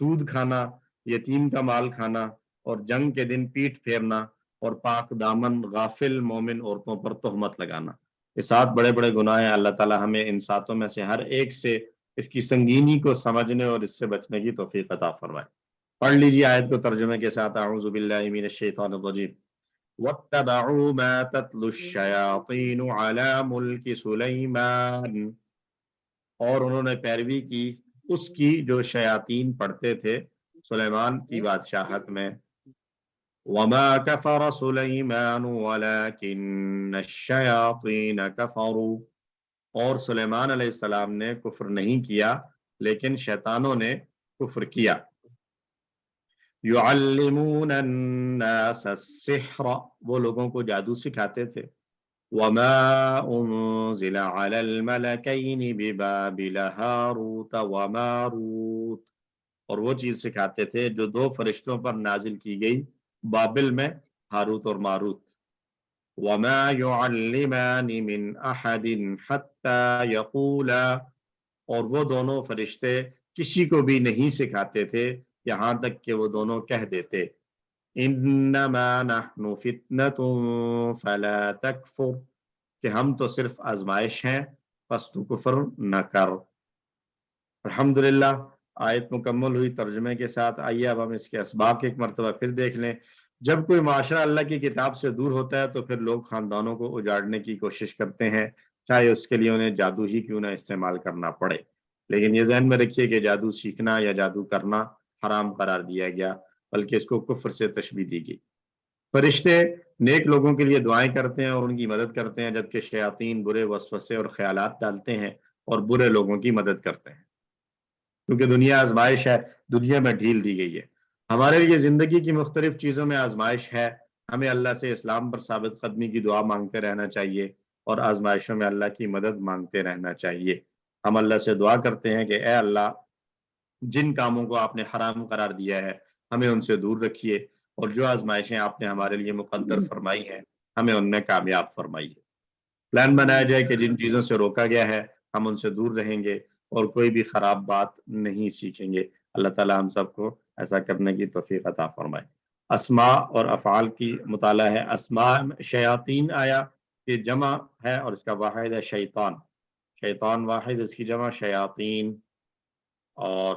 سود کھانا، یتیم کا مال کھانا، اور جنگ کے دن پیٹھ پھیرنا، اور پاک دامن غافل مومن عورتوں پر تہمت لگانا۔ یہ 7 بڑے بڑے گناہ ہیں۔ اللہ تعالی ہمیں ان 7 میں سے ہر ایک سے اس کی سنگینی کو سمجھنے اور اس سے بچنے کی توفیق عطا فرمائے۔ پڑھ لیجیے آیت کو ترجمے کے ساتھ۔ اعوذ باللہ من الشیطان الرجیم۔ وَاتَّبَعُوا مَا تَتْلُو الشَّيَاطِينُ عَلَى مُلْكِ سُلَيْمَانَ، اور انہوں نے پیروی کی اس کی جو شیاطین پڑھتے تھے سلیمان کی بادشاہت میں۔ وَمَا كَفَرَ سُلَيْمَانُ وَلَكِنَّ الشَّيَاطِينَ كَفَرُوا، اور سلیمان علیہ السلام نے کفر نہیں کیا لیکن شیطانوں نے کفر کیا۔ يُعَلِّمُونَ النَّاسَ السِّحْرَ، وہ لوگوں کو جادو سکھاتے تھے۔ وَمَا أُنزِلَ عَلَى الْمَلَكَيْنِ بِبَابِلَ هَارُوتَ وَمَارُوتَ، اور وہ چیز سکھاتے تھے جو 2 فرشتوں پر نازل کی گئی بابل میں، ہاروت اور ماروت۔ وَمَا يُعَلِّمَانِ مِنْ أَحَدٍ حَتَّى يَقُولَا، اور وہ دونوں فرشتے کسی کو بھی نہیں سکھاتے تھے یہاں تک کہ وہ دونوں کہہ دیتے انما نحن فتنة فلا تکفر، کہ ہم تو صرف آزمائش ہیں پس تو کفر نہ کر۔ الحمدللہ آیت مکمل ہوئی ترجمے کے ساتھ۔ آئیے اب ہم اس کے اسباب ایک مرتبہ پھر دیکھ لیں۔ جب کوئی معاشرہ اللہ کی کتاب سے دور ہوتا ہے تو پھر لوگ خاندانوں کو اجاڑنے کی کوشش کرتے ہیں، چاہے اس کے لیے انہیں جادو ہی کیوں نہ استعمال کرنا پڑے۔ لیکن یہ ذہن میں رکھیے کہ جادو سیکھنا یا جادو کرنا حرام قرار دیا گیا، بلکہ اس کو کفر سے تشبیہ دی گئی۔ فرشتے نیک لوگوں کے لیے دعائیں کرتے ہیں اور ان کی مدد کرتے ہیں، جبکہ شیاطین برے وسوسے اور خیالات ڈالتے ہیں اور برے لوگوں کی مدد کرتے ہیں۔ کیونکہ دنیا آزمائش ہے، دنیا میں ڈھیل دی گئی ہے۔ ہمارے لیے زندگی کی مختلف چیزوں میں آزمائش ہے، ہمیں اللہ سے اسلام پر ثابت قدمی کی دعا مانگتے رہنا چاہیے اور آزمائشوں میں اللہ کی مدد مانگتے رہنا چاہیے۔ ہم اللہ سے دعا کرتے ہیں کہ اے اللہ، جن کاموں کو آپ نے حرام قرار دیا ہے ہمیں ان سے دور رکھیے، اور جو آزمائشیں آپ نے ہمارے لیے مقدر فرمائی ہیں ہمیں ان میں کامیاب فرمائیے۔ پلان بنایا جائے کہ جن چیزوں سے روکا گیا ہے ہم ان سے دور رہیں گے اور کوئی بھی خراب بات نہیں سیکھیں گے۔ اللہ تعالی ہم سب کو ایسا کرنے کی توفیق عطا فرمائے۔ اسماء اور افعال کی مطالعہ ہے۔ اسماء شیاطین آیا، یہ جمع ہے اور اس کا واحد ہے شیطان۔ شیطان واحد، اس کی جمع شیاطین۔ اور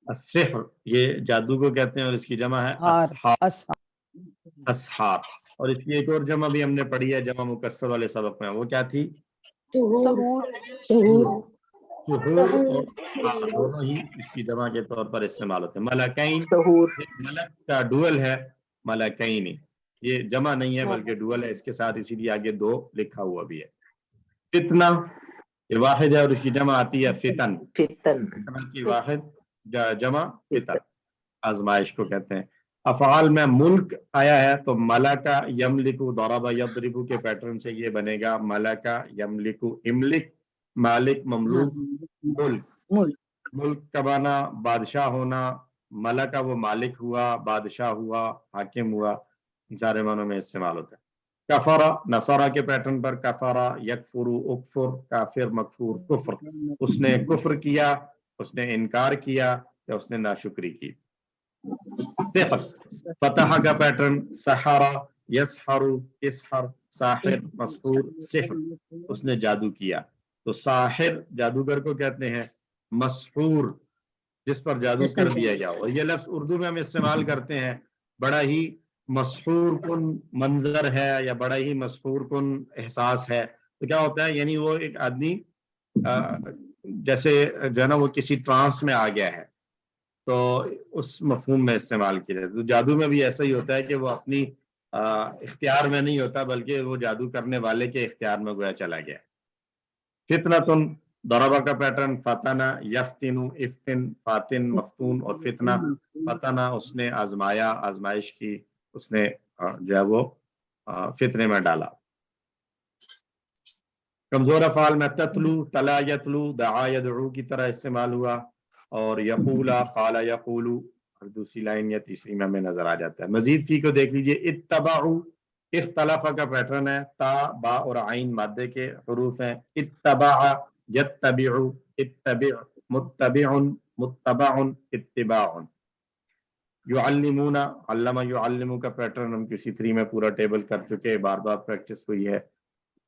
السحر یہ جادو کو کہتے ہیں اور اس کی جمع ہے اسحار۔ اور اس کی ایک اور جمع بھی ہم نے پڑھی ہے جمع مکسر والے سبق میں، وہ کیا تھی؟ سحور اور دونوں ہی اس کی جمع کے طور پر استعمال ہوتے ہیں۔ ملکین، ملک کا ڈوئل ہے ملکین، یہ جمع نہیں ہے بلکہ ڈوئل ہے، اس کے ساتھ اسی لیے آگے 2 لکھا ہوا بھی ہے۔ فتنہ یہ واحد ہے اور اس کی جمع آتی ہے فتن۔ فتن کی واحد جمع فتن، آزمائش کو کہتے ہیں۔ افعال میں ملک آیا ہے تو ملکا یملکو ضربا یضربو کے پیٹرن سے یہ بنے گا ملکا یملکو املک مالک مملوک ملک ملک ملک کا معنی بادشاہ ہونا ملکا وہ مالک ہوا بادشاہ ہوا حاکم ہوا ان سارے معنوں میں استعمال ہوتا ہے کفرا نصرہ کے پیٹرن پر کفرا یکفرو اکفر کافر مکفور کفر اس نے کفر کیا اس نے انکار کیا یا اس نے ناشکری کی سحر فتح کا پیٹرن سحرا یسحر اسحر ساحر مسحور سحر اس نے جادو کیا تو ساحر جادوگر کو کہتے ہیں مسحور جس پر جادو کر دیا گیا اور یہ لفظ اردو میں ہم استعمال کرتے ہیں بڑا ہی مسحور کن منظر ہے یا بڑا ہی مسحور کن احساس ہے تو کیا ہوتا ہے یعنی وہ ایک آدمی جیسے جو ہے نا وہ کسی ٹرانس میں آ گیا ہے تو اس مفہوم میں استعمال کیا جاتا ہے تو جادو میں بھی ایسا ہی ہوتا ہے کہ وہ اپنی اختیار میں نہیں ہوتا بلکہ وہ جادو کرنے والے کے اختیار میں گویا چلا گیا فتنتن ضربہ کا پیٹرن فتنہ یفتن افتن فاتن مفتون اور فتنہ فتنہ اس نے آزمایا آزمائش کی اس نے جو ہے وہ فتنے میں ڈالا کمزور افعال میں تتلو تلا یتلو دعا یدعو کی طرح استعمال ہوا اور یقولا قال یقولو اور دوسری لائن یا تیسری میں ہمیں نظر آ جاتا ہے مزید فی کو دیکھ لیجئے اتبعو اختلاف کا پیٹرن ہے تا با اور عین مادے کے حروف ہیں اتبع یتبع اتبع متبع متبع اتباع یعلمون علم یعلم کا پیٹرن ہم کسی 3 میں پورا ٹیبل کر چکے بار بار پریکٹس ہوئی ہے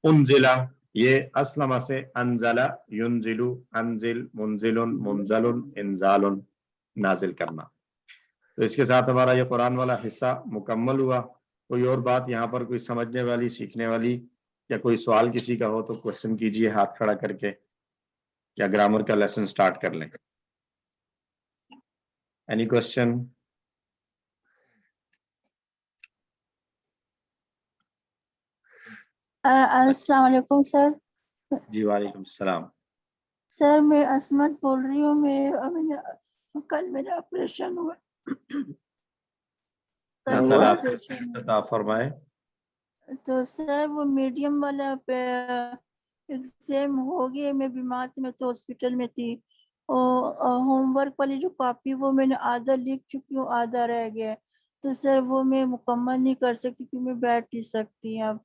انزلہ یہ اسلمہ سے انزل ینزل انزل منزل منزل انزال نازل کرنا تو اس کے ساتھ ہمارا یہ قرآن والا حصہ مکمل ہوا کوئی اور بات یہاں پر کوئی سمجھنے والی سیکھنے والی یا کوئی سوال کسی کا ہو تو کوشچن کیجئے ہاتھ کھڑا کر کے یا گرامر کا لیسن سٹارٹ کر لیں اینی کوشچن السلام علیکم سر جی وعلیکم السلام سر میں عصمت بول رہی ہوں کل میرا آپریشن ہوا عطا فرمائے تو سر وہ میڈیم والا ایگزام ہو گیا میں بیمار تھی میں تو ہاسپٹل میں تھی اور ہوم ورک والی جو کاپی وہ میں نے آدھا لکھ چکی ہوں آدھا رہ گیا تو سر وہ میں مکمل نہیں کر سکتی کیونکہ میں بیٹھ نہیں سکتی اب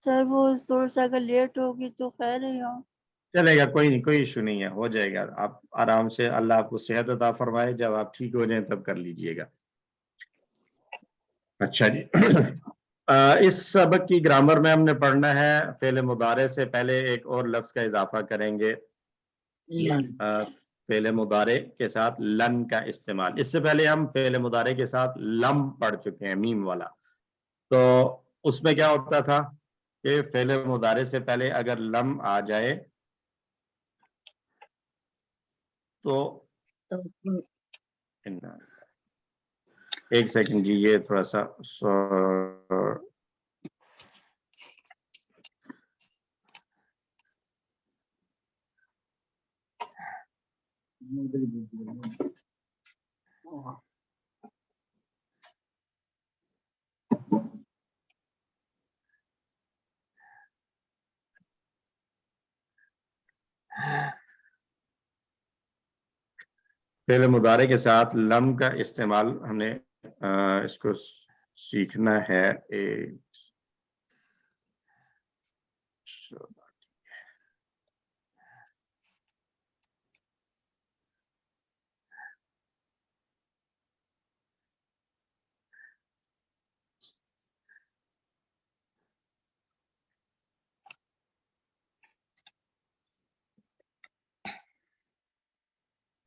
سر وہ تھوڑا سا اگر لیٹ ہوگی تو خیر ہے چلے گا کوئی نہیں کوئی ایشو نہیں ہے ہو جائے گا آپ آرام سے اللہ آپ کو صحت عطا فرمائے جب آپ ٹھیک ہو جائیں تب کر لیجئے گا اچھا جی اس سبق کی گرامر میں ہم نے پڑھنا ہے فعل مضارع سے پہلے ایک اور لفظ کا اضافہ کریں گے فعل مضارع کے ساتھ لن کا استعمال اس سے پہلے ہم فعل مضارع کے ساتھ لم پڑھ چکے ہیں میم والا تو اس میں کیا ہوتا تھا کہ فعل مضارع سے پہلے اگر لم آ جائے تو ایک سیکنڈ جی یہ تھوڑا سا فعل مضارع کے ساتھ لم کا استعمال ہم نے اس کو سیکھنا ہے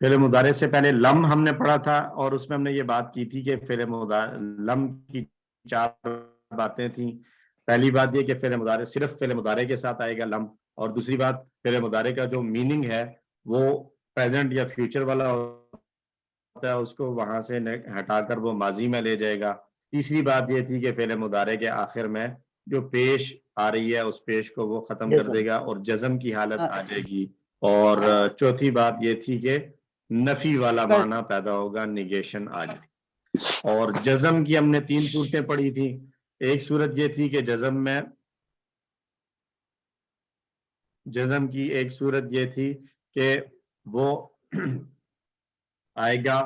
فعل مضارع سے پہلے لم ہم نے پڑھا تھا اور اس میں ہم نے یہ بات کی تھی کہ فعل مضارع لم کی 4 باتیں تھیں پہلی بات یہ کہ فعل مضارع صرف فعل مضارع کے ساتھ آئے گا لم اور دوسری بات فعل مضارع کا جو میننگ ہے وہ پریزنٹ یا فیوچر والا ہوتا ہے اس کو وہاں سے ہٹا کر وہ ماضی میں لے جائے گا تیسری بات یہ تھی کہ فعل مضارع کے آخر میں جو پیش آ رہی ہے اس پیش کو وہ ختم کر دے گا اور جزم کی حالت آ جائے گی اور چوتھی بات یہ تھی کہ نفی والا معنی پیدا ہوگا نیگیشن آ جائے اور جزم کی ہم نے 3 صورتیں پڑھی تھی. ایک صورت یہ تھی کہ جزم کی ایک صورت یہ تھی کہ وہ آئے گا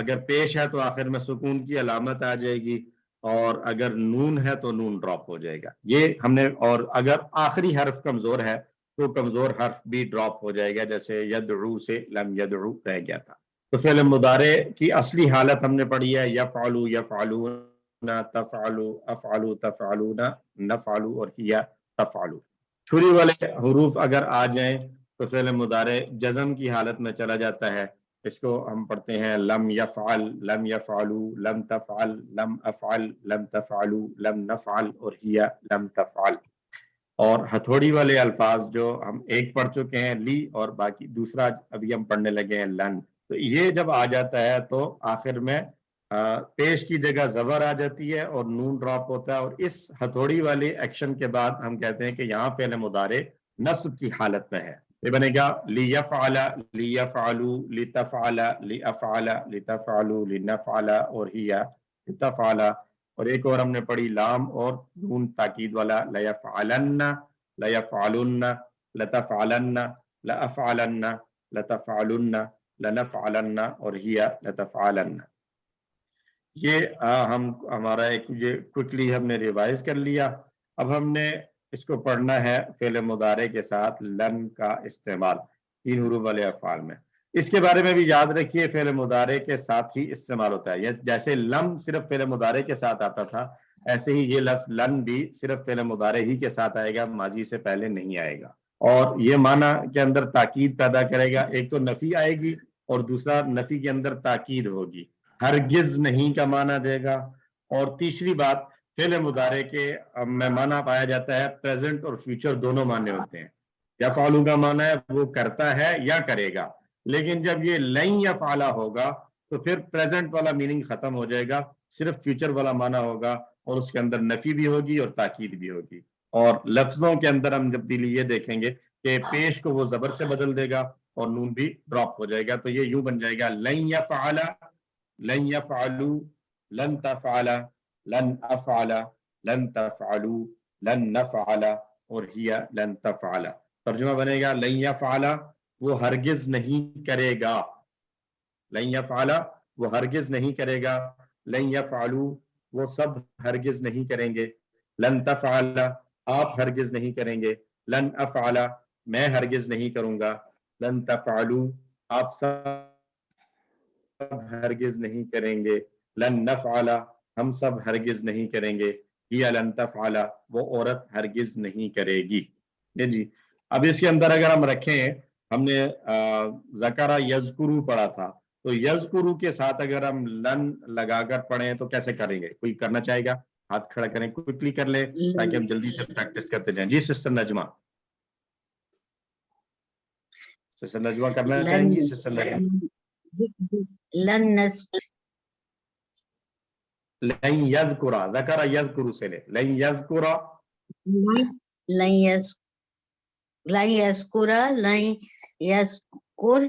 اگر پیش ہے تو آخر میں سکون کی علامت آ جائے گی، اور اگر نون ہے تو نون ڈراپ ہو جائے گا. یہ ہم نے، اور اگر آخری حرف کمزور ہے تو کمزور حرف بھی ڈراپ ہو جائے گا، جیسے یدعو سے لم یدعو رہ گیا تھا. تو فعل مضارع کی اصلی حالت ہم نے پڑھی ہے یفعلو یفعلون تفعلو افعلو تفعلون نفعلو اور ہی تفعلو. چھری والے حروف اگر آ جائیں تو فعل مضارع جزم کی حالت میں چلا جاتا ہے. اس کو ہم پڑھتے ہیں لم یفعل لم یفعلو لم تفعل لم افعل لم تفعلو لم نفعل اور ہی لم تفعل. اور ہتھوڑی والے الفاظ جو ہم ایک پڑھ چکے ہیں لی، اور باقی دوسرا ابھی ہم پڑھنے لگے ہیں لن. تو یہ جب آ جاتا ہے تو آخر میں پیش کی جگہ زبر آ جاتی ہے اور نون ڈراپ ہوتا ہے، اور اس ہتھوڑی والے ایکشن کے بعد ہم کہتے ہیں کہ یہاں فعل مضارع نصب کی حالت میں ہے. یہ بنے گا لیفعل لیفعلو لتفعل لافعل لتفعلو لنفعل اور ہی لتفعل. اور ایک اور ہم نے پڑھی لام اور نون تاکید والا لیفعلن لیفعلن لتفعلن لافعلن لتفعلن لنفعلن اور ہی لتفعلن. یہ ہمارا ایک یہ کوئکلی ہم نے ریوائز کر لیا. اب ہم نے اس کو پڑھنا ہے فعل مضارع کے ساتھ لن کا استعمال 3 حروف والے افعال میں. اس کے بارے میں بھی یاد رکھیے فعل مضارع کے ساتھ ہی استعمال ہوتا ہے. جیسے لم صرف فعل مضارع کے ساتھ آتا تھا، ایسے ہی یہ لفظ لن بھی صرف فعل مضارع ہی کے ساتھ آئے گا، ماضی سے پہلے نہیں آئے گا. اور یہ معنی کے اندر تاکید پیدا کرے گا. ایک تو نفی آئے گی اور دوسرا نفی کے اندر تاکید ہوگی. ہرگز نہیں کا معنی دے گا. اور تیسری بات، فعل مضارع کے میں معنی پایا جاتا ہے پریزنٹ اور فیوچر دونوں معنی ہوتے ہیں. یفعلو کا معنی ہے وہ کرتا ہے یا کرے گا، لیکن جب یہ لن یفعل ہوگا تو پھر پریزنٹ والا میننگ ختم ہو جائے گا، صرف فیوچر والا معنی ہوگا، اور اس کے اندر نفی بھی ہوگی اور تاکید بھی ہوگی. اور لفظوں کے اندر ہم تبدیلی یہ دیکھیں گے کہ پیش کو وہ زبر سے بدل دے گا اور نون بھی ڈراپ ہو جائے گا. تو یہ یوں بن جائے گا لن یفعل لن یفعلو لن تفعل لن افعل لن تفعلو لن نفعل اور ہی لن تفعل. ترجمہ بنے گا لن یفعل وہ ہرگز نہیں کرے گا، لن یفعل وہ ہرگز نہیں کرے گا، لن یفعلو وہ سب ہرگز نہیں کریں گے، لن تفعل آپ ہرگز نہیں کریں گے، لن افعل میں ہرگز نہیں کروں گا، لن تفعلو آپ سب ہرگز نہیں کریں گے، لن نفعل ہم سب ہرگز نہیں کریں گے، ہی لن تفعل وہ عورت ہرگز نہیں کرے گی. جی اب اس کے اندر اگر ہم رکھیں، ہم نے ذکر یذکرو پڑھا تھا، تو یذکرو کے ساتھ اگر ہم لن لگا کر پڑھیں تو کیسے کریں گے؟ کوئی کرنا چاہے گا؟ ہاتھ کھڑا کریں، کوئکلی کر لیں تاکہ ہم جلدی سے پریکٹس کرتے جائیں. جی سسٹر نجمہ، سسٹر نجمہ کرنا چاہیں گی؟ سسٹر نجمہ لن لن یذکرا، ذکر یذکرو سے لے، لن یذکرا لن یذکر لن یذکر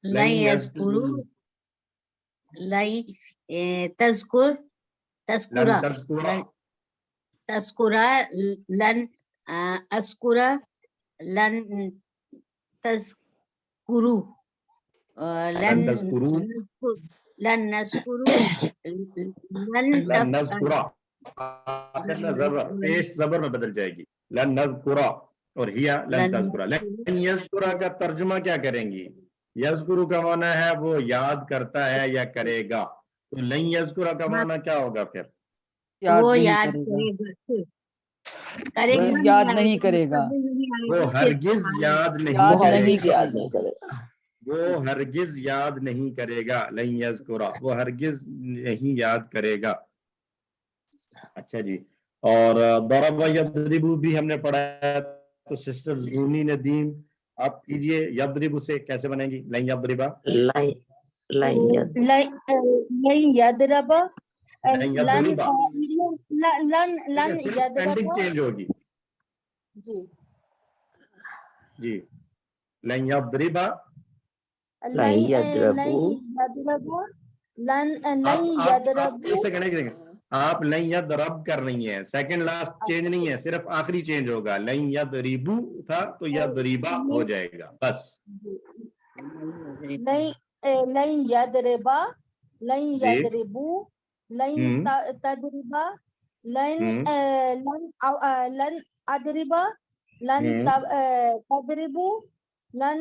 لن یذکر لن تذکر تذکرہ تذکرہ لن اذکر لن تذکرو لن لن نذکر لن نذکرا پیش زبر میں بدل جائے گی، لن نذکرا اور ہیا لن تذکرا. لن یذکرا کا ترجمہ کیا کریں گی؟ یذکرو کا معنی ہے وہ یاد کرتا ہے یا کرے گا، تو لن یذکرا کا معنی کیا ہوگا پھر؟ وہ یاد کرے گا، یاد نہیں کرے گا، وہ ہرگز یاد نہیں کرے گا، وہ ہرگز یاد نہیں کرے گا. لن یذکرا وہ ہرگز نہیں یاد کرے گا. اچھا جی، اور ضرب یضرب بھی ہم نے پڑھا ہے، تو سسٹر زونی ندیم آپ کیجئے یضرب سے کیسے بنے گی؟ لن یضرب چینج ہوگی جی جی. لن یضرب لن يضربوا ایک سیکنڈ آپ لن یضرب کر رہی ہیں, سیکنڈ لاسٹ چینج نہیں ہے, صرف آخری چینج ہوگا. لن یضربو تھا تو یضربا ہو جائے گا بس. لن یضربا, لن یضربو, لن تضربا, لن اضربا, لن تضربو, لن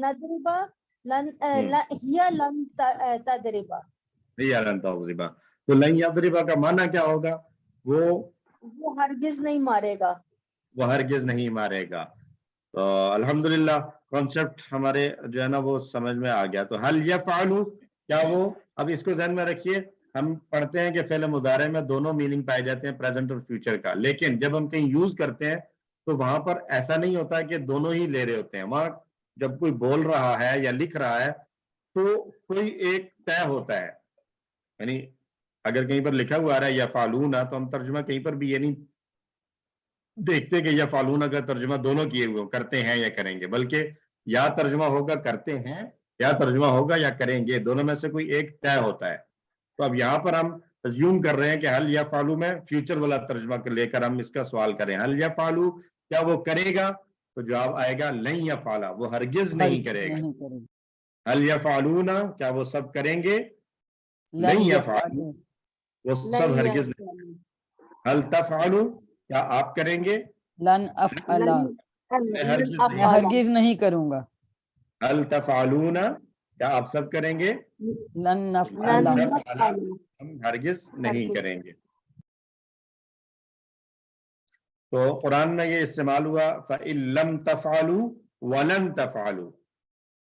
نضربا, لن ہی لن تضربا. لن تضربا. تو لن یضربا کا معنی کیا ہوگا؟ وہ ہرگز نہیں مارے گا, وہ ہرگز نہیں مارے گا. تو الحمدللہ کانسیپٹ ہمارے جو ہے نا وہ سمجھ میں آ گیا. تو حل یفعلو, کیا وہ, اب اس کو ذہن میں رکھیے, ہم پڑھتے ہیں کہ فعل مضارع میں دونوں میننگ پائے جاتے ہیں, پریزنٹ اور فیوچر کا, لیکن جب ہم کہیں یوز کرتے ہیں تو وہاں پر ایسا نہیں ہوتا کہ دونوں ہی لے رہے ہوتے ہیں. وہاں جب کوئی بول رہا ہے یا لکھ رہا ہے تو کوئی ایک طے ہوتا ہے, یعنی اگر کہیں پر لکھا ہوا آ رہا ہے یا فعلون, تو ہم ترجمہ کہیں پر بھی یہ نہیں دیکھتے کہ یا فعلون کا ترجمہ دونوں کیے ہوئے کرتے ہیں یا کریں گے, بلکہ یا ترجمہ ہوگا کرتے ہیں یا ترجمہ ہوگا یا کریں گے, دونوں میں سے کوئی ایک طے ہوتا ہے. تو اب یہاں پر ہم ازیوم کر رہے ہیں کہ حل یفعلو میں فیوچر والا ترجمہ لے کر ہم اس کا سوال کریں. حل یفعلو, کیا وہ کرے گا؟ تو جواب آئے گا لن یفعلا, وہ ہرگز نہیں کرے گا. حل یفعلون, کیا وہ سب کریں گے؟ لن یفعلوا, وہ سب ہرگز نہیں. حل تفعلوا, کیا آپ کریں گے؟ لن افعلا, میں ہرگز نہیں کروں گا. حل تفعلون, کیا آپ سب کریں گے؟ لن نفعلا, ہم ہرگز نہیں کریں گے. تو قرآن میں یہ استعمال ہوا فَإِن لَمْ تَفْعَلُوا وَلَن تَفْعَلُوا.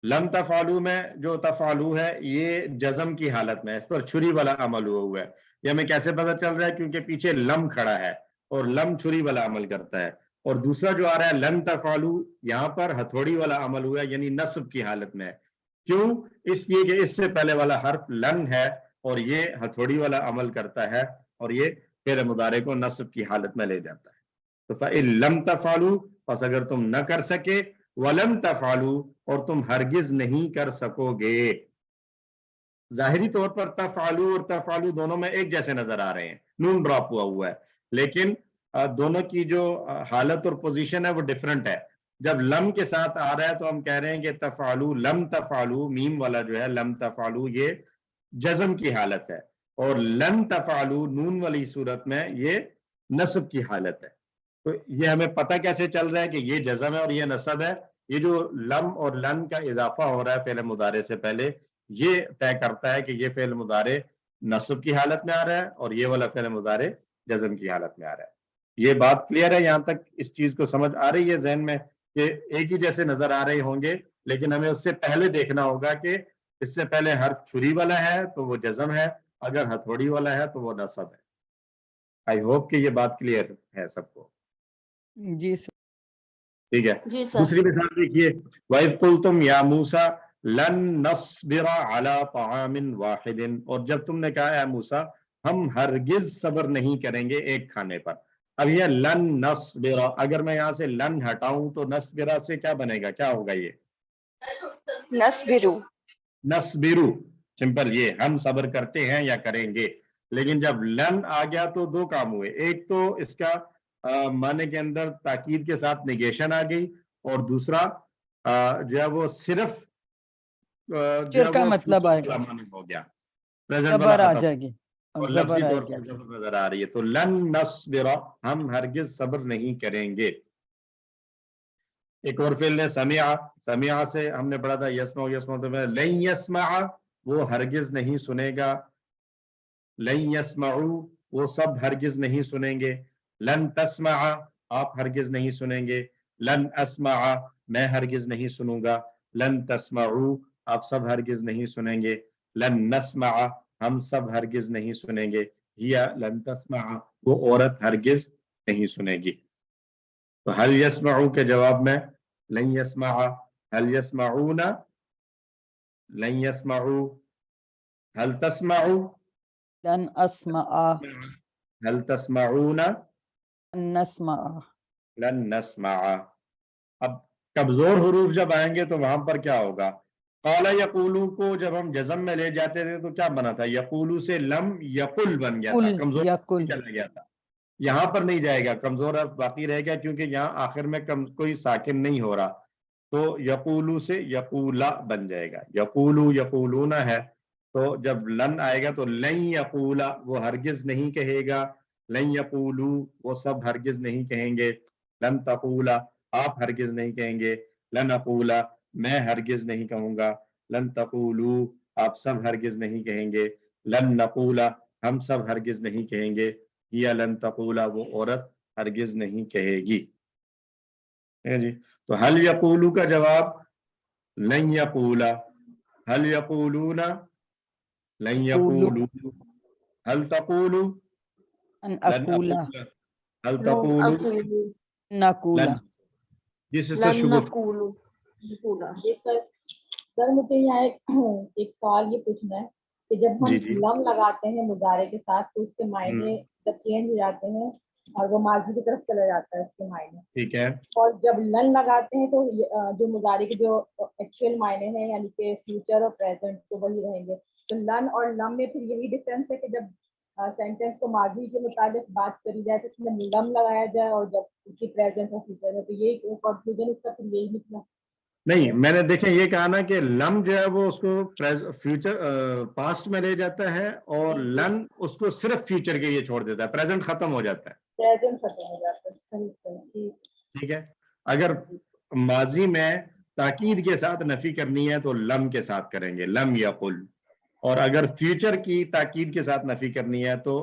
لم تفعلوا میں جو تفعلوا ہے یہ جزم کی حالت میں, اس پر چھری والا عمل ہوا ہے. یہ ہمیں کیسے پتہ چل رہا ہے؟ کیونکہ پیچھے لم کھڑا ہے اور لم چھری والا عمل کرتا ہے. اور دوسرا جو آ رہا ہے لن تفعلوا, یہاں پر ہتھوڑی والا عمل ہوا ہے, یعنی نصب کی حالت میں. کیوں؟ اس لیے کہ اس سے پہلے والا حرف لن ہے اور یہ ہتھوڑی والا عمل کرتا ہے اور یہ فعل مضارع کو نصب کی حالت میں لے جاتا ہے. تو فَإِن لَمْ تَفْعَلُوا, پس اگر تم نہ کر سکے, وَلَمْ تَفْعَلُوا, اور تم ہرگز نہیں کر سکو گے. ظاہری طور پر تفعلوا اور تفعلوا دونوں میں ایک جیسے نظر آ رہے ہیں, نون ڈراپ ہوا ہے, لیکن دونوں کی جو حالت اور پوزیشن ہے وہ ڈیفرنٹ ہے. جب لم کے ساتھ آ رہا ہے تو ہم کہہ رہے ہیں کہ تفعلوا لم تفعلوا, میم والا جو ہے لم تفعلوا یہ جزم کی حالت ہے, اور لن تفعلوا نون والی صورت میں یہ نصب کی حالت ہے. تو یہ ہمیں پتہ کیسے چل رہا ہے کہ یہ جزم ہے اور یہ نصب ہے؟ یہ جو لم اور لن کا اضافہ ہو رہا ہے فعل مضارع سے پہلے, یہ طے کرتا ہے کہ یہ فعل مضارع نصب کی حالت میں آ رہا ہے اور یہ والا فعل مضارع جزم کی حالت میں آ رہا ہے. یہ بات کلیئر ہے؟ یہاں تک اس چیز کو سمجھ آ رہی ہے ذہن میں کہ ایک ہی جیسے نظر آ رہے ہوں گے, لیکن ہمیں اس سے پہلے دیکھنا ہوگا کہ اس سے پہلے حرف چھری والا ہے تو وہ جزم ہے, اگر ہتھوڑی والا ہے تو وہ نصب ہے. آئی ہوپ کہ یہ بات کلیئر ہے سب کو. جی سر, ٹھیک ہے. جی سر. دوسری مثال دیکھیے, وَإِذْ قُلْتُمْ يَا مُوسَىٰ لَن نَصْبِرَ عَلَىٰ طَعَامٍ وَاحِدٍ, اور جب تم نے کہا اے موسیٰ ہم ہرگز صبر نہیں کریں گے ایک کھانے پر. اب یہ لن نصبر, اگر میں یہاں سے لن ہٹاؤں تو نصبرا سے کیا بنے گا, کیا ہوگا؟ یہ نصبرو, نصبرو, سمپل, یہ ہم صبر کرتے ہیں یا کریں گے. لیکن جب لن آ گیا تو دو کام ہوئے, ایک تو اس کا معنی کے اندر تاکید کے ساتھ نگیشن آ گئی, اور دوسرا جو ہے وہ صرف چر کا مطلب آئے گا, ہو گیا, زبر آ جائے گی اور لفظی طور پر زبر نظر آ رہی ہے. تو لن نصبر, ہم ہرگز صبر نہیں کریں گے. ایک اور فعل نے سمعا, سمعا سے ہم نے پڑھا تھا یسمع, یسمع تو میں لن یسمع, وہ ہرگز نہیں سنے گا. لن یسمعوا, وہ سب ہرگز نہیں سنیں گے. لن تسمع, آپ ہرگز نہیں سنیں گے. لن اسمع, میں ہرگز نہیں سنوں گا. لن تسمعوا, آپ سب ہرگز نہیں سنیں گے. لن نسمع, ہم سب ہرگز نہیں سنیں گے. یا لن تسمع, وہ عورت ہرگز نہیں سنے گی. تو حل یسمعو کے جواب میں لن یسمع, حل یسمعون, لن یسمعو, حل تسمعو, لن اسمع, حل تسمعون, لن نسمع, لن نسمع. اب کمزور حروف جب آئیں گے تو وہاں پر کیا ہوگا؟ قال یقولو کو جب ہم جزم میں لے جاتے تھے تو کیا بنا تھا؟ یقولو سے لم یقل بن گیا تھا، کمزور چلا گیا تھا. یہاں پر نہیں جائے گا، کمزور حرف باقی رہے گا کیونکہ یہاں آخر میں کوئی ساکن نہیں ہو رہا. تو یقولو سے یقولا بن جائے گا. یقولو یقولون ہے تو جب لن آئے گا تو لن یقولا وہ ہرگز نہیں کہے گا، لن یقولو وہ سب ہرگز نہیں کہیں گے، لن تقولا آپ ہرگز نہیں کہیں گے، لن اقولا میں ہرگز نہیں کہوں گا، لن تقولو آپ سب ہرگز نہیں کہیں گے، لن نقولا ہم سب ہرگز نہیں کہیں گے، یا لن تقولا وہ عورت ہرگز نہیں کہے گی. جی تو حل یقولو کا جواب لن یقولا، حل یقولون لن یقولو، حل تقولو ان لن اقولا اقولا، حل تقولو نقولا. لن. جی سسٹر لن شگفتہ. نقول جی سر مجھے یہاں ایک سوال یہ پوچھنا ہے کہ جب ہم جی لم لگاتے ہیں مضارع کے ساتھ تو اس کے معنی جب چینج ہو جاتے ہیں اور وہ ماضی کی طرف چلا جاتا ہے اس کے معنی، ٹھیک ہے. اور جب لن لگاتے ہیں تو جو مضارع کے جو ایکچوئل معنی ہیں یعنی کہ فیوچر اور پریزنٹ تو وہی رہیں گے. تو لن اور لم میں پھر یہی ڈفرینس ہے کہ جب سینٹینس کو ماضی کے مطابق بات کری جائے تو اس میں لم لگایا جائے اور جب اس کی پریزنٹ اور فیوچر میں تو یہی کنکلوژن اس کا پھر یہی نکلا. نہیں میں نے دیکھیں یہ کہا نا کہ لم جو ہے وہ اس کو فیوچر پاسٹ میں لے جاتا ہے اور لن اس کو صرف فیوچر کے لیے چھوڑ دیتا ہے، پریزنٹ ختم ہو جاتا ہے. پریزنٹ ختم ہو جاتا ہے. صحیح. ٹھیک ہے. اگر ماضی میں تاکید کے ساتھ نفی کرنی ہے تو لم کے ساتھ کریں گے، لم یقل، اور اگر فیوچر کی تاکید کے ساتھ نفی کرنی ہے تو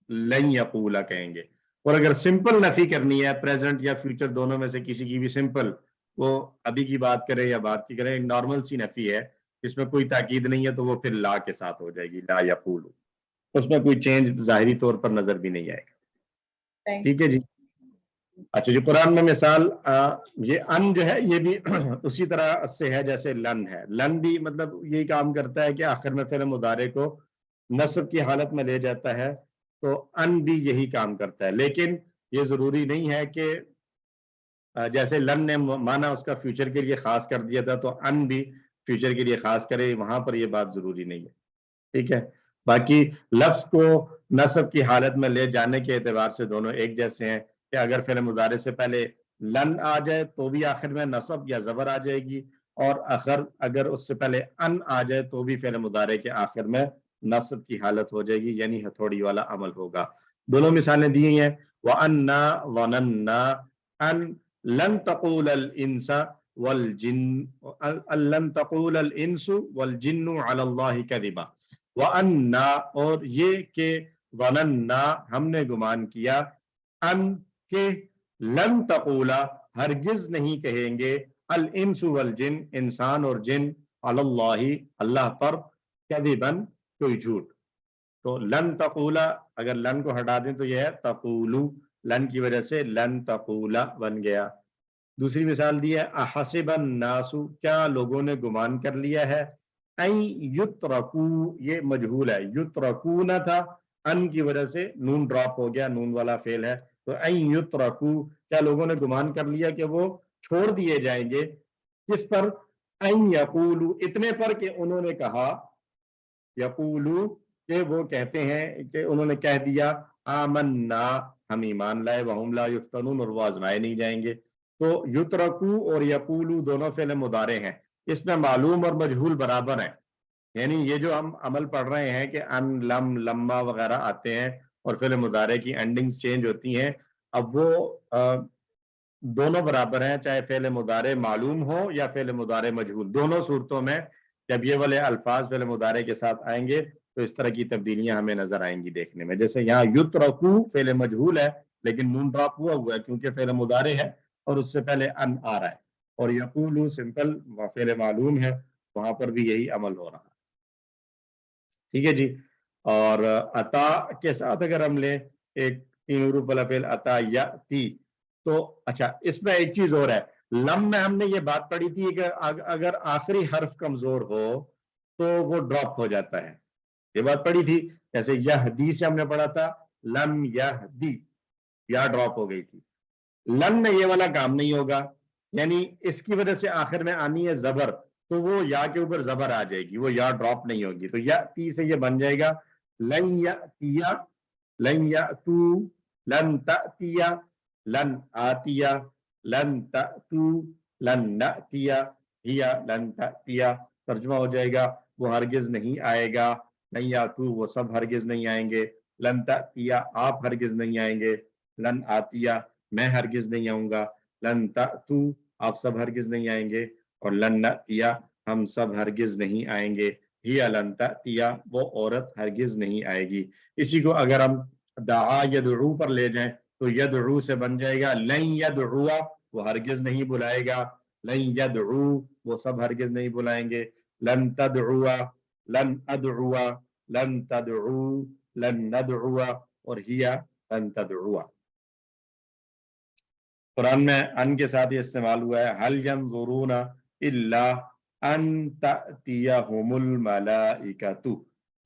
لن یقولا کہیں گے. اور اگر سمپل نفی کرنی ہے پریزنٹ یا فیوچر دونوں میں سے کسی کی بھی سمپل، وہ ابھی کی بات کرے یا بات کی کرے، نارمل سی نفی ہے جس میں کوئی تاکید نہیں ہے تو وہ پھر لا کے ساتھ ہو جائے گی، لا یقول، اس میں کوئی چینج ظاہری طور پر نظر بھی نہیں آئے گا. ٹھیک ہے جی. اچھا جو قرآن میں مثال یہ ان جو ہے یہ بھی اسی طرح سے ہے جیسے لن ہے. لن بھی مطلب یہی کام کرتا ہے کہ آخر میں فعل مضارع کو نصب کی حالت میں لے جاتا ہے، تو ان بھی یہی کام کرتا ہے. لیکن یہ ضروری نہیں ہے کہ جیسے لن نے مانا اس کا فیوچر کے لیے خاص کر دیا تھا تو ان بھی فیوچر کے لیے خاص کرے، وہاں پر یہ بات ضروری نہیں ہے. ٹھیک ہے. باقی لفظ کو نصب کی حالت میں لے جانے کے اعتبار سے دونوں ایک جیسے ہیں کہ اگر فعل مضارع سے پہلے لن آ جائے تو بھی آخر میں نصب یا زبر آ جائے گی، اور اگر اس سے پہلے ان آ جائے تو بھی فعل مضارع کے آخر میں نصب کی حالت ہو جائے گی، یعنی ہتھوڑی والا عمل ہوگا. دونوں مثالیں دی ہیں. وَأَنَّا ظَنَنَّا أَن لَن تَقُولَ الْإِنسَ وَالْجِنُّ لَن تَقُولَ الْإِنسُ وَالْجِنُّ عَلَى اللَّهِ كَذِبًا. وَأَنَّا اور یہ کہ ظَنَنَّا ہم نے گمان کیا، ان کہ لن تقولا ہرگز نہیں کہیں گے، الانس والجن انسان اور جن، علی اللہ اللہ پر، کذبن کوئی جھوٹ. تو لن تقولا اگر لن کو ہٹا دیں تو یہ ہے تقولو، لن کی وجہ سے لن تقولا بن گیا. دوسری مثال دی ہے احسب الناس کیا لوگوں نے گمان کر لیا ہے، این یترکو یہ مجہول ہے، یترکو نہ تھا، ان کی وجہ سے نون ڈراپ ہو گیا، نون والا فعل ہے. تو این یترکو کیا لوگوں نے گمان کر لیا کہ وہ چھوڑ دیے جائیں گے، کس پر؟ این یقولو اتنے پر کہ انہوں نے کہا، یقولو کہ وہ کہتے ہیں کہ انہوں نے کہہ دیا، آمنا ہم ایمان لائے، وہم لا یفتنون اور وہ آزمائے نہیں جائیں گے. تو یترکو اور یقولو دونوں فعل مضارع ہیں، اس میں معلوم اور مجہول برابر ہیں. یعنی یہ جو ہم عمل پڑھ رہے ہیں کہ ان لم لما وغیرہ آتے ہیں اور فعل مضارع کی اینڈنگز چینج ہوتی ہیں، اب وہ دونوں برابر ہیں، چاہے فعل مضارع معلوم ہو یا فعل مضارع مجہول. دونوں صورتوں میں جب یہ والے الفاظ فعل مضارع کے ساتھ آئیں گے تو اس طرح کی تبدیلیاں ہمیں نظر آئیں گی دیکھنے میں. جیسے یہاں یترکو فعل مجہول ہے لیکن نون ڈراپ ہوا ہے کیونکہ فعل مضارع ہے اور اس سے پہلے ان آ رہا ہے، اور یقولو سمپل فعل معلوم ہے، وہاں پر بھی یہی عمل ہو رہا ہے. ٹھیک ہے جی. اور عطا کے ساتھ اگر ہم لیں ایک تین حروف والا فعل عطا یاتی، تو اچھا اس میں ایک چیز اور ہے، لم میں ہم نے یہ بات پڑھی تھی کہ اگر آخری حرف کمزور ہو تو وہ ڈراپ ہو جاتا ہے، یہ بات پڑھی تھی. جیسے یہدی سے ہم نے پڑھا تھا لم یہدی، یا ڈراپ ہو گئی تھی. لن میں یہ والا کام نہیں ہوگا، یعنی اس کی وجہ سے آخر میں آنی ہے زبر، تو وہ یا کے اوپر زبر آ جائے گی, وہ یا ڈراپ نہیں ہوگی. تو یا تی سے یہ بن جائے گا لن یاتیا, لن یاتو, لن تاتیا, لن آتیا, لن تاتو, لن ناتیا, ہیا لن تاتیا. ترجمہ ہو جائے گا وہ ہرگز نہیں آئے گا, لن یاتو وہ سب ہرگز نہیں آئیں گے, لن تاتیا آپ ہرگز نہیں آئیں گے, لن آتیا میں ہرگز نہیں آؤں گا, لن تاتو آپ سب ہرگز نہیں آئیں گے, اور لن ناتیا ہم سب ہرگز نہیں آئیں گے, ہی لن تاتیا وہ عورت ہرگز نہیں آئے گی. اسی کو اگر ہم دعا یدعو پر لے جائیں تو یدعو سے بن جائے گا لن یدعو وہ ہرگز نہیں بلائے گا, لن یدعو وہ سب ہرگز نہیں بلائیں گے, لن تدعو, لن ادعو, لن تدعو, لن ندعو, اور ہیا لن تدعو. قرآن میں ان کے ساتھ یہ استعمال ہوا ہے, هل ينظرون الا ان تأتيهم الملائکۃ,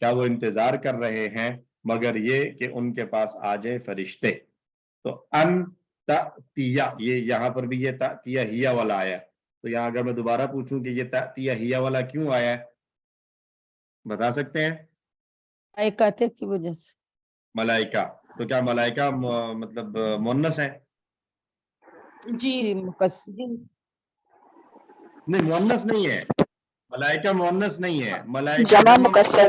کیا وہ انتظار کر رہے ہیں مگر یہ کہ ان کے پاس آ جائیں فرشتے. تو ان تأتیہ, یہ یہاں پر بھی یہ تأتیہ ہیا والا آیا, تو یہاں اگر میں دوبارہ پوچھوں کہ یہ تأتیہ ہیا والا کیوں آیا ہے, بتا سکتے ہیں؟ ملائکہ کی وجہ سے. ملائکہ, تو کیا ملائکہ مطلب مؤنث ہے؟ جی جی نہیں مؤنث نہیں ہے, ملائکہ مؤنث نہیں ہے, ملائکہ جمع مکسر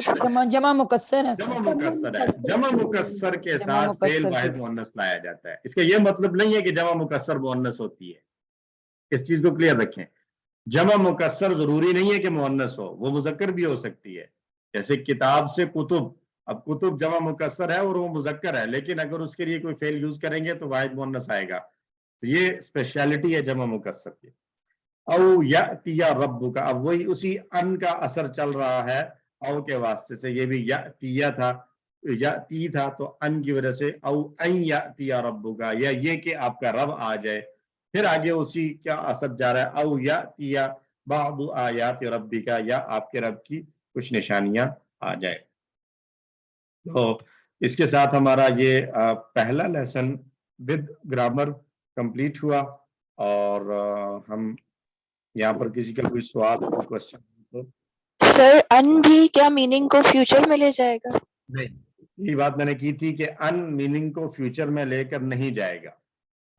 جمع مکسر ہے جمع مکسر ہے. جمع مکسر کے جمع ساتھ فعل مکسر واحد کی. مؤنث لایا جاتا ہے. اس کا یہ مطلب نہیں ہے کہ جمع مکسر مؤنث ہوتی ہے, اس چیز کو کلیئر رکھیں. جمع مکسر ضروری نہیں ہے کہ مؤنث ہو, وہ مذکر بھی ہو سکتی ہے. جیسے کتاب سے کتب, اب کتب جمع مکسر ہے اور وہ مذکر ہے, لیکن اگر اس کے لیے کوئی فعل یوز کریں گے تو واحد مؤنث آئے گا. تو یہ اسپیشلٹی ہے جمع مکسر کی. او یأتی ربک, اب وہی اسی ان کا اثر چل رہا ہے او کے واسطے سے, یہ بھی یأتی تھا, یأتی تھا تو ان کی وجہ سے او ان یأتی ربک, یا یہ کہ آپ کا رب آ جائے. پھر آگے اسی کا اثر جا رہا ہے او یأتی بعض آیات ربک, یا آپ کے رب کی کچھ نشانیاں آ جائے. تو اس کے ساتھ ہمارا یہ پہلا لیسن ود گرامر کمپلیٹ ہوا, اور ہم یہاں پر کسی کا کوئی سوال کوشچن. سر ان بھی کیا میننگ کو فیوچر میں لے جائے گا؟ نہیں, یہ بات میں نے کی تھی کہ ان میننگ کو فیوچر میں لے کر نہیں جائے گا,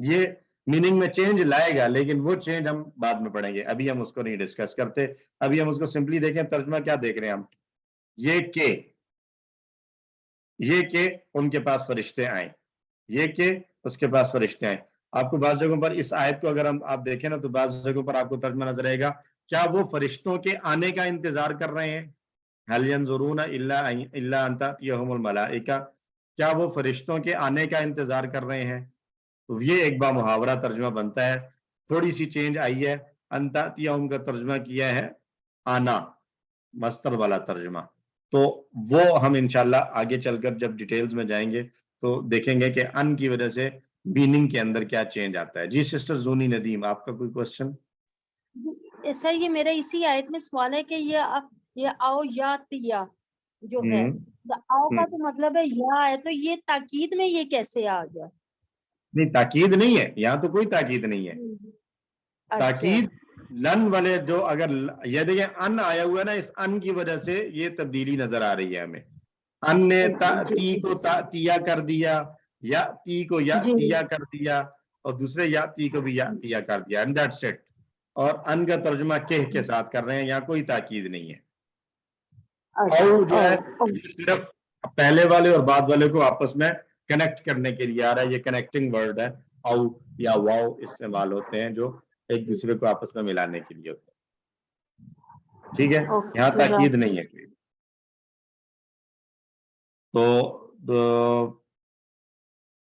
یہ میننگ میں چینج لائے گا, لیکن وہ چینج ہم بعد میں پڑھیں گے, ابھی ہم اس کو نہیں ڈسکس کرتے. ابھی ہم اس کو سمپلی دیکھیں, ترجمہ کیا دیکھ رہے ہیں ہم, یہ کہ ان کے پاس فرشتے آئیں, یہ کہ اس کے پاس فرشتے آئیں. آپ کو بعض جگہوں پر اس آیت کو اگر آپ دیکھیں نا تو بعض جگہوں پر آپ کو ترجمہ نظر آئے گا, کیا وہ فرشتوں کے آنے کا انتظار کر رہے ہیں, هل ينظرون الا ان تأتيهم الملائکہ, کیا وہ فرشتوں کے آنے کا انتظار کر رہے ہیں. تو یہ ایک با محاورہ ترجمہ بنتا ہے. تھوڑی سی چینج آئی ہے, ان تأتيهم کا ترجمہ کیا ہے آنا, مصدر والا ترجمہ. تو وہ ہم انشاءاللہ آگے چل کر جب ڈیٹیلز میں جائیں گے تو دیکھیں گے کہ ان کی وجہ سے میننگ کے اندر کیا چینج آتا ہے. جی سسٹر زونی ندیم, آپ کا کوئی کوشچن؟ سر یہ میرا اسی آیت میں سوال ہے کہ یہ آؤ یا تیا جو ہے, آؤ کا تو مطلب ہے یا ہے, تو یہ تاکید میں یہ کیسے آ گیا؟ نہیں تاکید نہیں ہے, یہاں تو کوئی تاکید نہیں ہے. تاکید لن والے جو اگر یہ دیکھیں ان آیا ہوا ہے نا, اس ان کی وجہ سے یہ تبدیلی نظر آ رہی ہے ہمیں. ان نے تأتی کو تأتیہ کر دیا, یأتی کو یأتیہ کر دیا, اور دوسرے یأتی کو بھی یأتیہ کر دیا, and that's it. اور ان کا ترجمہ کہہ کے ساتھ کر رہے ہیں, یہاں کوئی تاکید نہیں ہے. او جو ہے صرف پہلے والے اور بعد والے کو آپس میں کنیکٹ کرنے کے لیے آ رہا ہے, یہ کنیکٹنگ ورڈ ہے. او یا واو استعمال ہوتے ہیں جو ایک دوسرے کو آپس میں ملانے کے لیے ہوتے ہیں. ٹھیک ہے, یہاں تاکید نہیں ہے کوئی. تو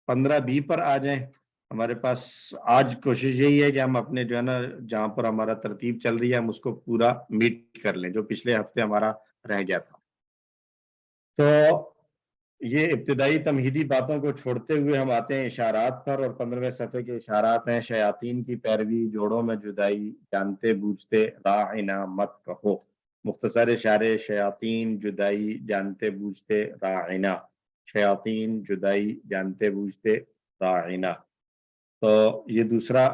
15B پر آ جائیں. ہمارے پاس آج کوشش یہی ہے کہ ہم اپنے جو ہے نا جہاں پر ہمارا ترتیب چل رہی ہے ہم اس کو پورا میٹ کر لیں, جو پچھلے ہفتے ہمارا رہ گیا تھا. تو یہ ابتدائی تمہیدی باتوں کو چھوڑتے ہوئے ہم آتے ہیں اشارات پر, اور 15ویں صفحے کے اشارات ہیں شیاطین کی پیروی, جوڑوں میں جدائی, جانتے بوجھتے راعنا مت کہو. مختصر اشارے, شیاطین, جدائی, جانتے بوجھتے, راعنا. شیاطین, جدائی, جانتے بوجھتے, راعنا. تو یہ دوسرا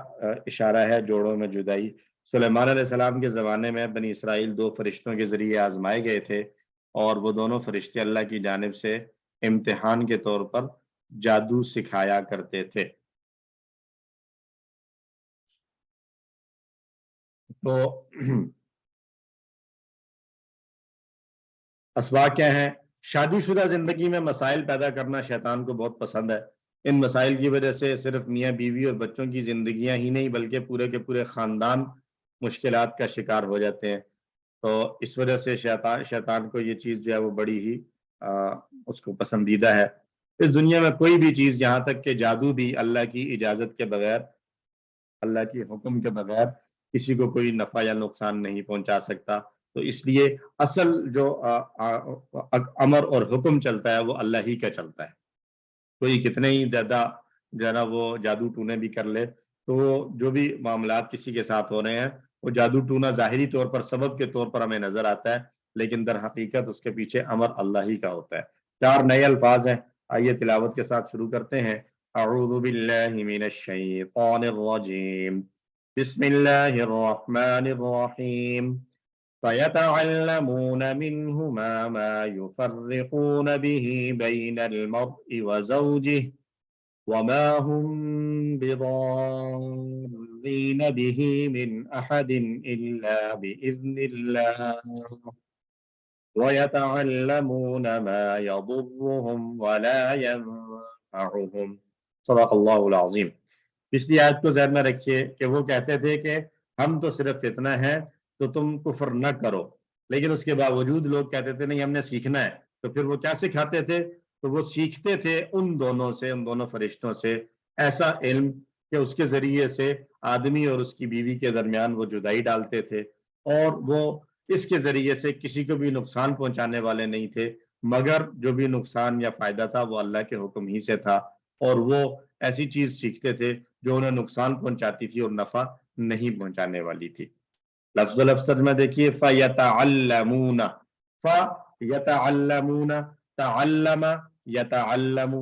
اشارہ ہے جوڑوں میں جدائی. سلیمان علیہ السلام کے زمانے میں بنی اسرائیل 2 فرشتوں کے ذریعے آزمائے گئے تھے، اور وہ دونوں فرشتے اللہ کی جانب سے امتحان کے طور پر جادو سکھایا کرتے تھے۔ تو اسباب کیا ہیں؟ شادی شدہ زندگی میں مسائل پیدا کرنا شیطان کو بہت پسند ہے۔ ان مسائل کی وجہ سے صرف میاں بیوی اور بچوں کی زندگیاں ہی نہیں بلکہ پورے کے پورے خاندان مشکلات کا شکار ہو جاتے ہیں۔ تو اس وجہ سے شیطان کو یہ چیز جو ہے وہ بڑی ہی اس کو پسندیدہ ہے۔ اس دنیا میں کوئی بھی چیز، یہاں تک کہ جادو بھی، اللہ کی اجازت کے بغیر، اللہ کے حکم کے بغیر کسی کو کوئی نفع یا نقصان نہیں پہنچا سکتا۔ تو اس لیے اصل جو امر اور حکم چلتا ہے وہ اللہ ہی کا چلتا ہے۔ کوئی کتنے ہی زیادہ جو ہے نا وہ جادو ٹونے بھی کر لے، تو جو بھی معاملات کسی کے ساتھ ہو رہے ہیں وہ جادو ٹونا ظاہری طور پر سبب کے طور پر ہمیں نظر آتا ہے، لیکن در حقیقت اس کے پیچھے امر اللہ ہی کا ہوتا ہے۔ 4 نئے الفاظ ہیں، آئیے تلاوت کے ساتھ شروع کرتے ہیں۔ اعوذ باللہ من الشیطان الرجیم، بسم اللہ الرحمن الرحیم۔ فَيَتَعَلَّمُونَ مِنْهُمَا مَا يُفَرِّقُونَ بِهِ بَيْنَ الْمَرْءِ وَزَوْجِهِ وَمَا هُمْ بِضَارِّينَ بِهِ مِنْ أَحَدٍ إِلَّا بِإِذْنِ اللَّهِ وَيَتَعَلَّمُونَ مَا يَضُرُّهُمْ وَلَا يَنفَعُهُمْ۔ صدق اللہ العظیم۔ پچھلی آیت کو ذہن میں رکھیے کہ وہ کہتے تھے کہ ہم تو صرف فتنہ ہیں تو تم کفر نہ کرو، لیکن اس کے باوجود لوگ کہتے تھے نہیں ہم نے سیکھنا ہے۔ تو پھر وہ کیا سکھاتے تھے؟ تو وہ سیکھتے تھے ان دونوں سے، ان دونوں فرشتوں سے ایسا علم کہ اس کے ذریعے سے آدمی اور اس کی بیوی کے درمیان وہ جدائی ڈالتے تھے، اور وہ اس کے ذریعے سے کسی کو بھی نقصان پہنچانے والے نہیں تھے، مگر جو بھی نقصان یا فائدہ تھا وہ اللہ کے حکم ہی سے تھا، اور وہ ایسی چیز سیکھتے تھے جو انہیں نقصان پہنچاتی تھی اور نفع نہیں پہنچانے والی تھی۔ لفظ لفظ میں دیکھیے، فَيَتَعَلَّمُونَ، فَيَتَعَلَّمُونَ، تعلم یتعلم،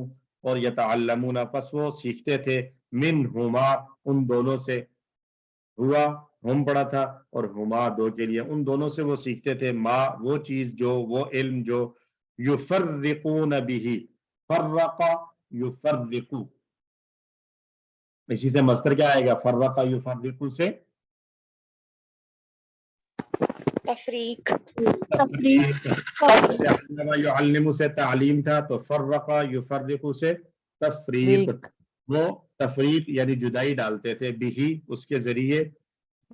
اور یتعلمون، پس وہ سیکھتے تھے، منہما، ان دونوں سے، ہوا ہم پڑھا تھا اور ہما 2 کے لیے، ان دونوں سے وہ سیکھتے تھے، ما، وہ چیز جو، وہ علم جو، یفرقون به، فرق یفرق، اسی سے مصدر کیا آئے گا؟ فرق یفرق سے تفریق۔ یعلم سے تعلیم تھا، تو فرق یفرق سے تفریق، وہ تفریق یعنی جدائی ڈالتے تھے، بھی، اس کے ذریعے،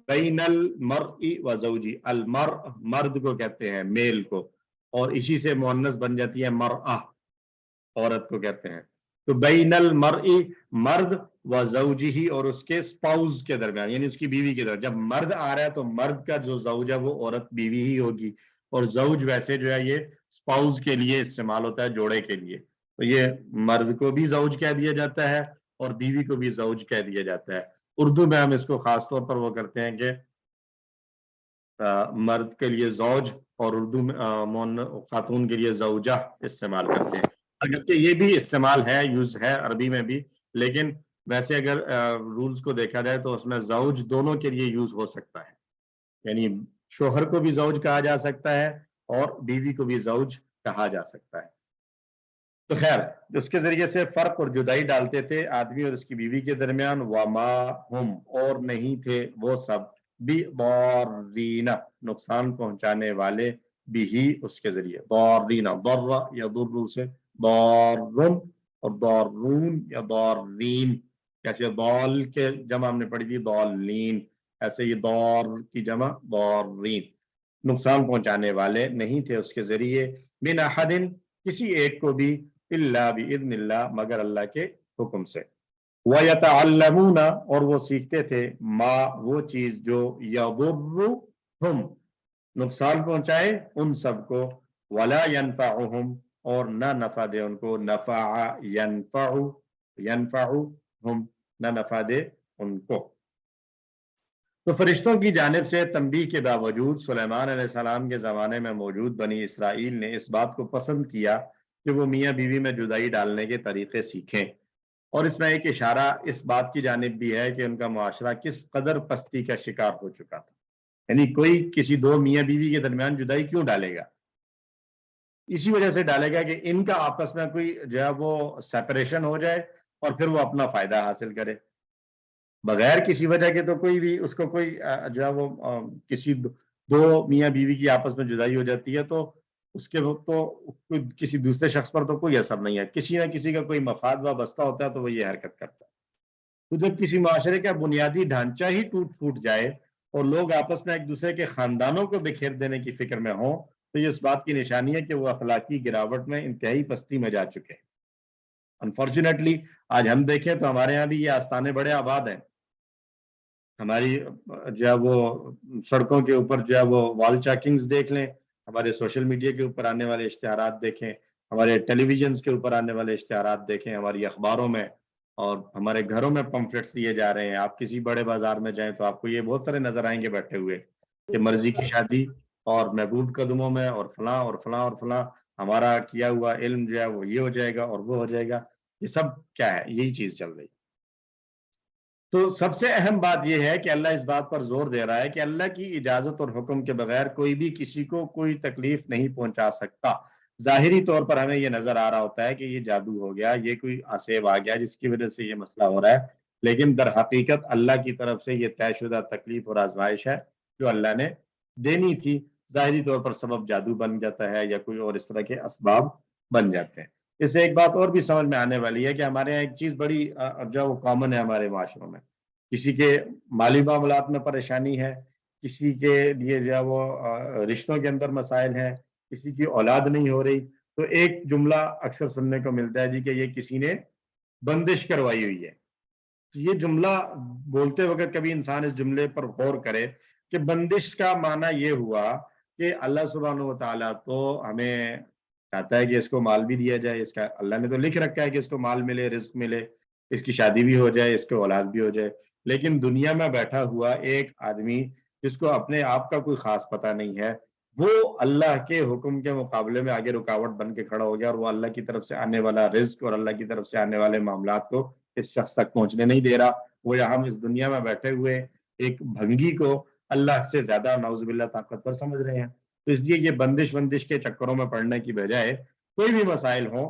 بین المرء و زوجی، المرء مرد کو کہتے ہیں، میل کو، اور اسی سے مؤنث بن جاتی ہے مرأہ، عورت کو کہتے ہیں۔ تو بین المرء، مرد، و زوجی، اور اس کے سپاؤز کے درمیان، یعنی اس کی بیوی کے درمیان۔ جب مرد آ رہا ہے تو مرد کا جو زوج ہے وہ عورت بیوی ہی ہوگی، اور زوج ویسے جو ہے یہ سپاؤز کے لیے استعمال ہوتا ہے، جوڑے کے لیے، تو یہ مرد کو بھی زوج کہہ دیا جاتا ہے اور بیوی کو بھی زوج کہہ دیا جاتا ہے۔ اردو میں ہم اس کو خاص طور پر وہ کرتے ہیں کہ مرد کے لیے زوج، اور اردو میں خاتون کے لیے زوجہ استعمال کرتے ہیں، اگرچہ یہ بھی استعمال ہے، یوز ہے عربی میں بھی، لیکن ویسے اگر رولز کو دیکھا جائے تو اس میں زوج دونوں کے لیے یوز ہو سکتا ہے، یعنی شوہر کو بھی زوج کہا جا سکتا ہے اور بیوی کو بھی زوج کہا جا سکتا ہے۔ تو خیر، اس کے ذریعے سے فرق اور جدائی ڈالتے تھے آدمی اور اس کی بیوی کے درمیان، وما ہم، اور نہیں تھے وہ سب، بضارین، نقصان پہنچانے والے، بھی، اس کے ذریعے، ضارین، ضر یا ضر سے ضارن، اور ضارون یا ضارین، جیسے ضال کے جمع ہم نے پڑھی تھی ضالین، ایسے یہ ضار کی جمع ضارین، نقصان پہنچانے والے نہیں تھے اس کے ذریعے، من احد، کسی ایک کو بھی، الا باذن اللہ، مگر اللہ کے حکم سے، وَيَتَعَلَّمُونَ، اور وہ سیکھتے تھے، ما، وہ چیز جو، یضرہم، نقصان پہنچائے ان سب کو، ولا ينفعہم، اور نہ نفع دے ان کو، نفع ینفع، ینفعہم، نہ نفع دے ان کو۔ تو فرشتوں کی جانب سے تنبیہ کے باوجود سلیمان علیہ السلام کے زمانے میں موجود بنی اسرائیل نے اس بات کو پسند کیا کہ وہ میاں بیوی میں جدائی ڈالنے کے طریقے سیکھیں، اور اس میں ایک اشارہ اس بات کی جانب بھی ہے کہ ان کا معاشرہ کس قدر پستی کا شکار ہو چکا تھا. یعنی کوئی کسی دو میاں بیوی کے درمیان جدائی کیوں ڈالے گا؟ اسی وجہ سے ڈالے گا کہ ان کا آپس میں کوئی جو ہے وہ سیپریشن ہو جائے اور پھر وہ اپنا فائدہ حاصل کرے. بغیر کسی وجہ کے تو کوئی بھی اس کو کوئی جو ہے وہ کسی دو میاں بیوی کی آپس میں جدائی ہو جاتی ہے تو اس کے تو کسی دوسرے شخص پر تو کوئی اثر نہیں ہے. کسی نہ کسی کا کوئی مفاد وابستہ ہوتا ہے تو وہ یہ حرکت کرتا ہے. تو جب کسی معاشرے کا بنیادی ڈھانچہ ہی ٹوٹ پھوٹ جائے اور لوگ آپس میں ایک دوسرے کے خاندانوں کو بکھیر دینے کی فکر میں ہوں تو یہ اس بات کی نشانی ہے کہ وہ اخلاقی گراوٹ میں انتہائی پستی میں جا چکے ہیں. انفارچونیٹلی آج ہم دیکھیں تو ہمارے ہاں بھی یہ آستانے بڑے آباد ہیں. ہماری جو ہے وہ سڑکوں کے اوپر جو ہے وہ وال چیکنگز دیکھ لیں, ہمارے سوشل میڈیا کے اوپر آنے والے اشتہارات دیکھیں, ہمارے ٹیلی ویژنز کے اوپر آنے والے اشتہارات دیکھیں, ہماری اخباروں میں اور ہمارے گھروں میں پمفلٹس دیے جا رہے ہیں. آپ کسی بڑے بازار میں جائیں تو آپ کو یہ بہت سارے نظر آئیں گے بیٹھے ہوئے کہ مرضی کی شادی اور محبوب قدموں میں اور فلاں اور فلاں اور فلاں, ہمارا کیا ہوا علم جو ہے وہ یہ ہو جائے گا اور وہ ہو جائے گا. یہ سب کیا ہے؟ یہی چیز چل رہی. تو سب سے اہم بات یہ ہے کہ اللہ اس بات پر زور دے رہا ہے کہ اللہ کی اجازت اور حکم کے بغیر کوئی بھی کسی کو کوئی تکلیف نہیں پہنچا سکتا. ظاہری طور پر ہمیں یہ نظر آ رہا ہوتا ہے کہ یہ جادو ہو گیا, یہ کوئی آسیب آ گیا جس کی وجہ سے یہ مسئلہ ہو رہا ہے, لیکن در حقیقت اللہ کی طرف سے یہ طے شدہ تکلیف اور آزمائش ہے جو اللہ نے دینی تھی. ظاہری طور پر سبب جادو بن جاتا ہے یا کوئی اور اس طرح کے اسباب بن جاتے ہیں. اس سے ایک بات اور بھی سمجھ میں آنے والی ہے کہ ہمارے یہاں ایک چیز بڑی جو وہ کامن ہے ہمارے معاشروں میں, کسی کے مالی معاملات میں پریشانی ہے, کسی کے لیے جو ہے وہ رشتوں کے اندر مسائل ہیں, کسی کی اولاد نہیں ہو رہی, تو ایک جملہ اکثر سننے کو ملتا ہے جی کہ یہ کسی نے بندش کروائی ہوئی ہے. تو یہ جملہ بولتے وقت کبھی انسان اس جملے پر غور کرے کہ بندش کا معنی یہ ہوا کہ اللہ سبحانہ و تعالیٰ تو ہمیں چاہتا ہے کہ اس کو مال بھی دیا جائے, اس کا اللہ نے تو لکھ رکھا ہے کہ اس کو مال ملے, رزق ملے, اس کی شادی بھی ہو جائے, اس کو اولاد بھی ہو جائے. لیکن دنیا میں بیٹھا ہوا ایک آدمی جس کو اپنے آپ کا کوئی خاص پتہ نہیں ہے, وہ اللہ کے حکم کے مقابلے میں آگے رکاوٹ بن کے کھڑا ہو گیا اور وہ اللہ کی طرف سے آنے والا رزق اور اللہ کی طرف سے آنے والے معاملات کو اس شخص تک پہنچنے نہیں دے رہا. وہ یہاں ہم اس دنیا میں بیٹھے ہوئے ایک بھنگی کو اللہ سے زیادہ نعوذ باللہ طاقتور سمجھ رہے ہیں. تو اس لیے یہ بندش کے چکروں میں پڑنے کی بجائے کوئی بھی مسائل ہوں,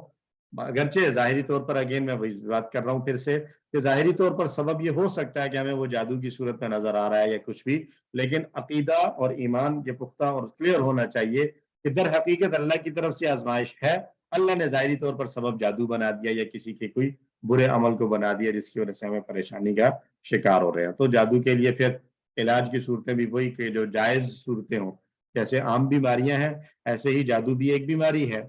اگرچہ ظاہری طور پر اگین میں وہی بات کر رہا ہوں پھر سے کہ ظاہری طور پر سبب یہ ہو سکتا ہے کہ ہمیں وہ جادو کی صورت میں نظر آ رہا ہے یا کچھ بھی, لیکن عقیدہ اور ایمان یہ پختہ اور کلیئر ہونا چاہیے کہ در حقیقت اللہ کی طرف سے آزمائش ہے. اللہ نے ظاہری طور پر سبب جادو بنا دیا یا کسی کے کوئی برے عمل کو بنا دیا جس کی وجہ سے ہمیں پریشانی کا شکار ہو رہے ہیں. تو جادو کے لیے پھر علاج کی صورتیں بھی وہی کہ جو جائز صورتیں ہوں, جیسے عام بیماریاں ہیں ایسے ہی جادو بھی ایک بیماری ہے.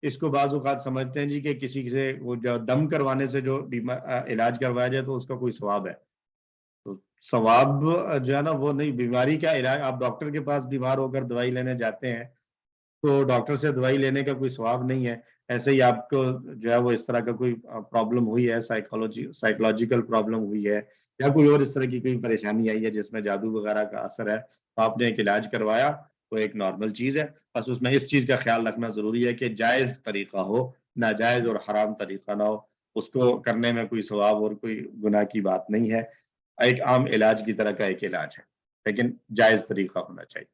اس کو بعض اوقات سمجھتے ہیں جی کہ کسی سے وہ جو دم کروانے سے جو علاج کروایا جائے تو اس کا کوئی ثواب ہے. تو ثواب جو ہے نا وہ نہیں, بیماری کا علاج. آپ ڈاکٹر کے پاس بیمار ہو کر دوائی لینے جاتے ہیں تو ڈاکٹر سے دوائی لینے کا کوئی ثواب نہیں ہے. ایسے ہی آپ کو جو ہے وہ اس طرح کا کوئی پرابلم ہوئی ہے, سائیکولوجیکل پرابلم ہوئی ہے یا کوئی اور اس طرح کی کوئی پریشانی آئی ہے جس میں جادو وغیرہ کا اثر ہے, تو آپ نے ایک علاج کروایا تو ایک نارمل چیز ہے. بس اس میں اس چیز کا خیال رکھنا ضروری ہے کہ جائز طریقہ ہو, ناجائز اور حرام طریقہ نہ ہو. اس کو کرنے میں کوئی ثواب اور کوئی گناہ کی بات نہیں ہے. ایک عام علاج کی طرح کا ایک علاج ہے, لیکن جائز طریقہ ہونا چاہیے.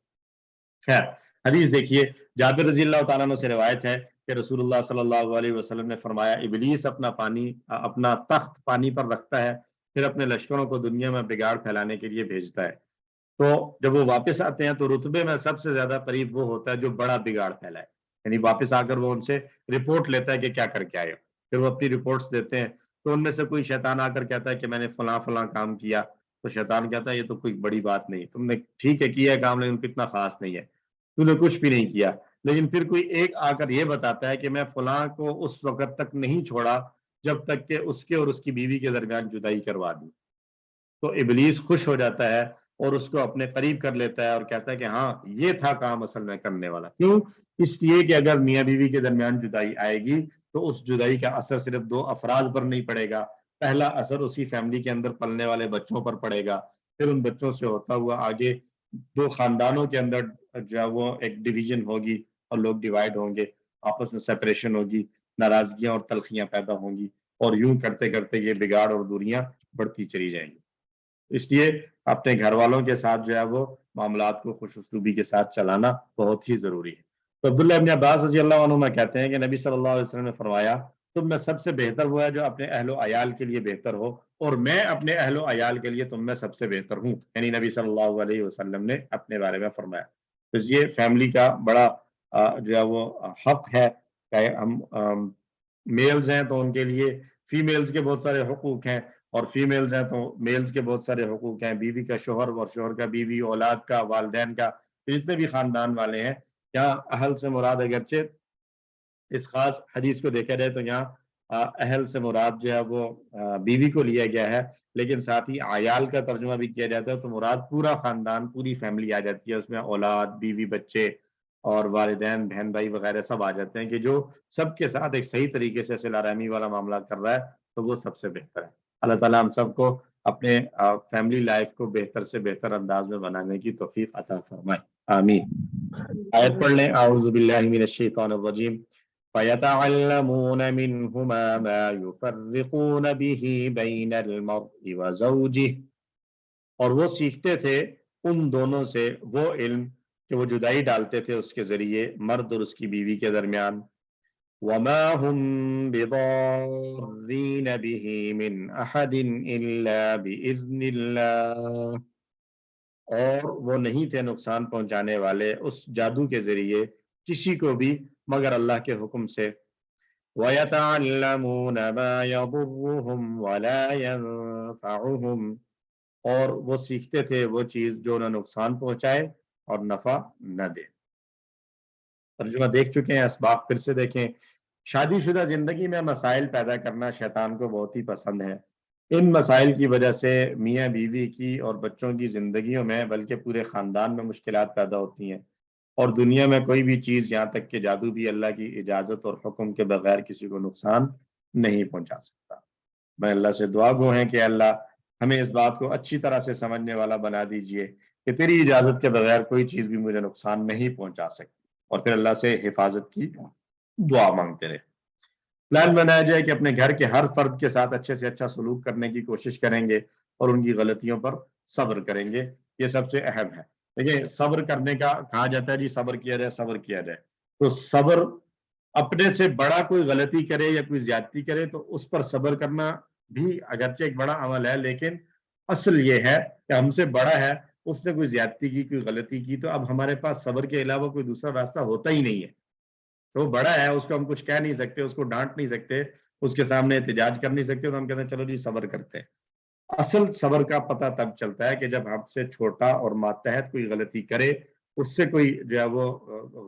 خیر, حدیث دیکھیے, جابر رضی اللہ تعالیٰ عنہ سے روایت ہے کہ رسول اللہ صلی اللہ علیہ وسلم نے فرمایا, ابلیس اپنا تخت پانی پر رکھتا ہے, پھر اپنے لشکروں کو دنیا میں بگاڑ پھیلانے کے لیے بھیجتا ہے. تو جب وہ واپس آتے ہیں تو رتبے میں سب سے زیادہ قریب وہ ہوتا ہے جو بڑا بگاڑ پھیلائے. یعنی واپس آ کر وہ ان سے رپورٹ لیتا ہے کہ کیا کر کے آئے. پھر وہ اپنی رپورٹس دیتے ہیں تو ان میں سے کوئی شیطان آ کر کہتا ہے کہ میں نے فلاں فلاں کام کیا. تو شیطان کہتا ہے یہ تو کوئی بڑی بات نہیں, تم نے ٹھیک ہے کیا ہے کام لیکن کتنا خاص نہیں ہے, تو نے کچھ بھی نہیں کیا. لیکن پھر کوئی ایک آ کر یہ بتاتا ہے کہ میں فلاں کو اس وقت تک نہیں چھوڑا جب تک کہ اس کے اور اس کی بیوی کے درمیان جدائی کروا دی. تو ابلیس خوش ہو جاتا ہے اور اس کو اپنے قریب کر لیتا ہے اور کہتا ہے کہ ہاں یہ تھا کام اصل میں کرنے والا. کیوں؟ اس لیے کہ اگر میاں بیوی کے درمیان جدائی آئے گی تو اس جدائی کا اثر صرف دو افراد پر نہیں پڑے گا, پہلا اثر اسی فیملی کے اندر پلنے والے بچوں پر پڑے گا, پھر ان بچوں سے ہوتا ہوا آگے دو خاندانوں کے اندر جو ہے وہ ایک ڈویژن ہوگی اور لوگ ڈیوائیڈ ہوں گے, آپس میں سیپریشن ہوگی, ناراضگیاں اور تلخیاں پیدا ہوں گی, اور یوں کرتے کرتے یہ بگاڑ اور دوریاں بڑھتی چلی جائیں گی. اس لیے اپنے گھر والوں کے ساتھ جو ہے وہ معاملات کو خوش اسلوبی کے ساتھ چلانا بہت ہی ضروری ہے. تو عبداللہ ابن عباس رضی اللہ عنہما کہتے ہیں کہ نبی صلی اللہ علیہ وسلم نے فرمایا تم میں سب سے بہتر وہ ہے جو اپنے اہل و عیال کے لیے بہتر ہو، اور میں اپنے اہل و عیال کے لیے تم میں سب سے بہتر ہوں. یعنی نبی صلی اللہ علیہ وسلم نے اپنے بارے میں فرمایا. تو یہ فیملی کا بڑا جو ہے وہ حق ہے کہ ہم میلز ہیں تو ان کے لیے فیمیلز کے بہت سارے حقوق ہیں، اور فیمیلز ہیں تو میلز کے بہت سارے حقوق ہیں. بیوی کا شوہر اور شوہر کا بیوی، اولاد کا، والدین کا، جتنے بھی خاندان والے ہیں. یہاں اہل سے مراد اگرچہ اس خاص حدیث کو دیکھا جائے تو یہاں اہل سے مراد جو ہے وہ بیوی کو لیا گیا ہے، لیکن ساتھ ہی عیال کا ترجمہ بھی کیا جاتا ہے تو مراد پورا خاندان، پوری فیملی آ جاتی ہے. اس میں اولاد، بیوی، بچے اور والدین، بہن بھائی وغیرہ سب آ جاتے ہیں کہ جو سب کے ساتھ ایک صحیح طریقے سے صلہ رحمی والا معاملہ کر رہا ہے تو وہ سب سے بہتر ہے. اللہ تعالیٰ ہم سب کو اپنے فیملی لائف کو بہتر سے بہتر انداز میں بنانے کی توفیق عطا فرمائے. آمین. آیت پڑھ لیں. اعوذ باللہ من الشیطان الرجیم. فَيَتَعَلَّمُونَ مِنْهُمَا مَا يُفَرِّقُونَ بِهِ بَيْنَ الْمَرْءِ وَزَوْجِهِ. اور وہ سیکھتے تھے ان دونوں سے وہ علم کہ وہ جدائی ڈالتے تھے اس کے ذریعے مرد اور اس کی بیوی کے درمیان. وَمَا هُمْ بِضَارِّينَ بِهِ مِنْ أَحَدٍ إِلَّا بِإِذْنِ اللَّهِ. اور وہ نہیں تھے نقصان پہنچانے والے اس جادو کے ذریعے کسی کو بھی مگر اللہ کے حکم سے. وَيَتَعَلَّمُونَ مَا يَضُرُّهُمْ وَلَا يَنفَعُهُمْ. اور وہ سیکھتے تھے وہ چیز جو نہ نقصان پہنچائے اور نفع نہ دے. ترجمہ دیکھ چکے ہیں، اسباق پھر سے دیکھیں. شادی شدہ زندگی میں مسائل پیدا کرنا شیطان کو بہت ہی پسند ہے. ان مسائل کی وجہ سے میاں بیوی کی اور بچوں کی زندگیوں میں بلکہ پورے خاندان میں مشکلات پیدا ہوتی ہیں، اور دنیا میں کوئی بھی چیز یہاں تک کہ جادو بھی اللہ کی اجازت اور حکم کے بغیر کسی کو نقصان نہیں پہنچا سکتا. میں اللہ سے دعا گو ہیں کہ اللہ ہمیں اس بات کو اچھی طرح سے سمجھنے والا بنا دیجئے کہ تیری اجازت کے بغیر کوئی چیز بھی مجھے نقصان نہیں پہنچا سکتی، اور پھر اللہ سے حفاظت کی دعا مانگتے رہے. پلان بنایا جائے کہ اپنے گھر کے ہر فرد کے ساتھ اچھے سے اچھا سلوک کرنے کی کوشش کریں گے اور ان کی غلطیوں پر صبر کریں گے. یہ سب سے اہم ہے. دیکھیں، صبر کرنے کا کہا جاتا ہے جی صبر کیا جائے، صبر کیا جائے. تو صبر اپنے سے بڑا کوئی غلطی کرے یا کوئی زیادتی کرے تو اس پر صبر کرنا بھی اگرچہ ایک بڑا عمل ہے، لیکن اصل یہ ہے کہ ہم سے بڑا ہے، اس نے کوئی زیادتی کی، کوئی غلطی کی، تو اب ہمارے پاس صبر کے علاوہ کوئی دوسرا راستہ ہوتا ہی نہیں ہے. تو بڑا ہے، اس کو ہم کچھ کہہ نہیں سکتے، اس کو ڈانٹ نہیں سکتے، اس کے سامنے احتجاج کر نہیں سکتے، تو ہم کہتے ہیں چلو جی صبر کرتے ہیں. اصل صبر کا پتہ تب چلتا ہے کہ جب ہم سے چھوٹا اور ماتحت کوئی غلطی کرے، اس سے کوئی جو ہے وہ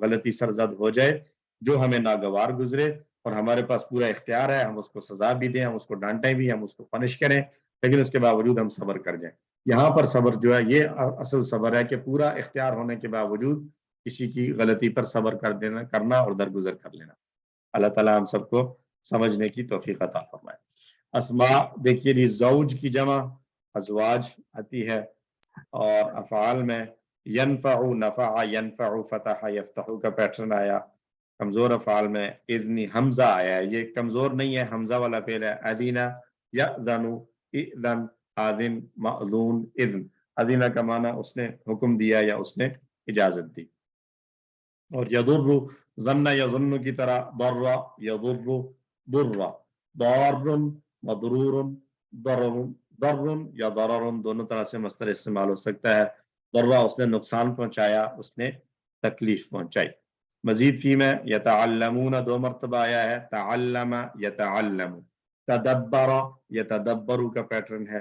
غلطی سرزد ہو جائے جو ہمیں ناگوار گزرے اور ہمارے پاس پورا اختیار ہے، ہم اس کو سزا بھی دیں، ہم اس کو ڈانٹیں بھی، ہم اس کو پنش کریں، لیکن اس کے باوجود ہم صبر کر جائیں. یہاں پر صبر جو ہے یہ اصل صبر ہے کہ پورا اختیار ہونے کے باوجود کسی کی غلطی پر صبر کرنا اور درگزر کر لینا. اللہ تعالیٰ ہم سب کو سمجھنے کی توفیق عطا فرمائے. اسماء دیکھیے جی، زوج کی جمع ازواج آتی ہے، اور افعال میں ینفع، نفع، ینفع، فتح، یفتح کا پیٹرن آیا. کمزور افعال میں اذنی حمزہ آیا ہے. یہ کمزور نہیں ہے، حمزہ والا فعل ہے. اذینہ، یأذن، اذن، آذن، مأذون، اذن. اذینہ کا معنی اس نے حکم دیا یا اس نے اجازت دی. اور یضر، ظن یظن کی طرح ضر، یضر، ضر، ضار، مضرور، ضرر، ضر یا ضرر دونوں طرح سے مصدر استعمال ہو سکتا ہے. ضر اس نے نقصان پہنچایا، اس نے تکلیف پہنچائی. مزید فی میں یتعلمون 2 مرتبہ آیا ہے. تعلم، یتعلم. تدبر، یتدبر کا پیٹرن ہے.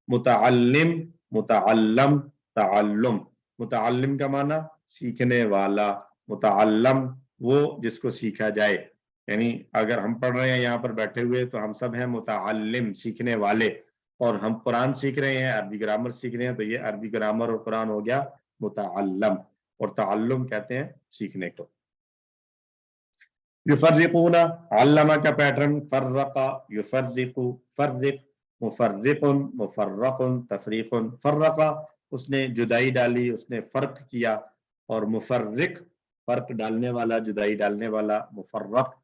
متعلم، متعلم، تعلم. متعلم کا معنی سیکھنے والا، متعلم وہ جس کو سیکھا جائے. یعنی اگر ہم پڑھ رہے ہیں یہاں پر بیٹھے ہوئے تو ہم سب ہیں متعلم، سیکھنے والے، اور ہم قرآن سیکھ رہے ہیں، عربی گرامر سیکھ رہے ہیں، تو یہ عربی گرامر اور قرآن ہو گیا متعلم، اور تعلم کہتے ہیں سیکھنے کو. یفرقون، علمہ کا پیٹرن فرق، یفرق، فرق، مفرق، مفرق، تفریق. فرق اس نے جدائی ڈالی، اس نے فرق کیا، اور مفرق فرق ڈالنے والا، جدائی ڈالنے والا. مفرق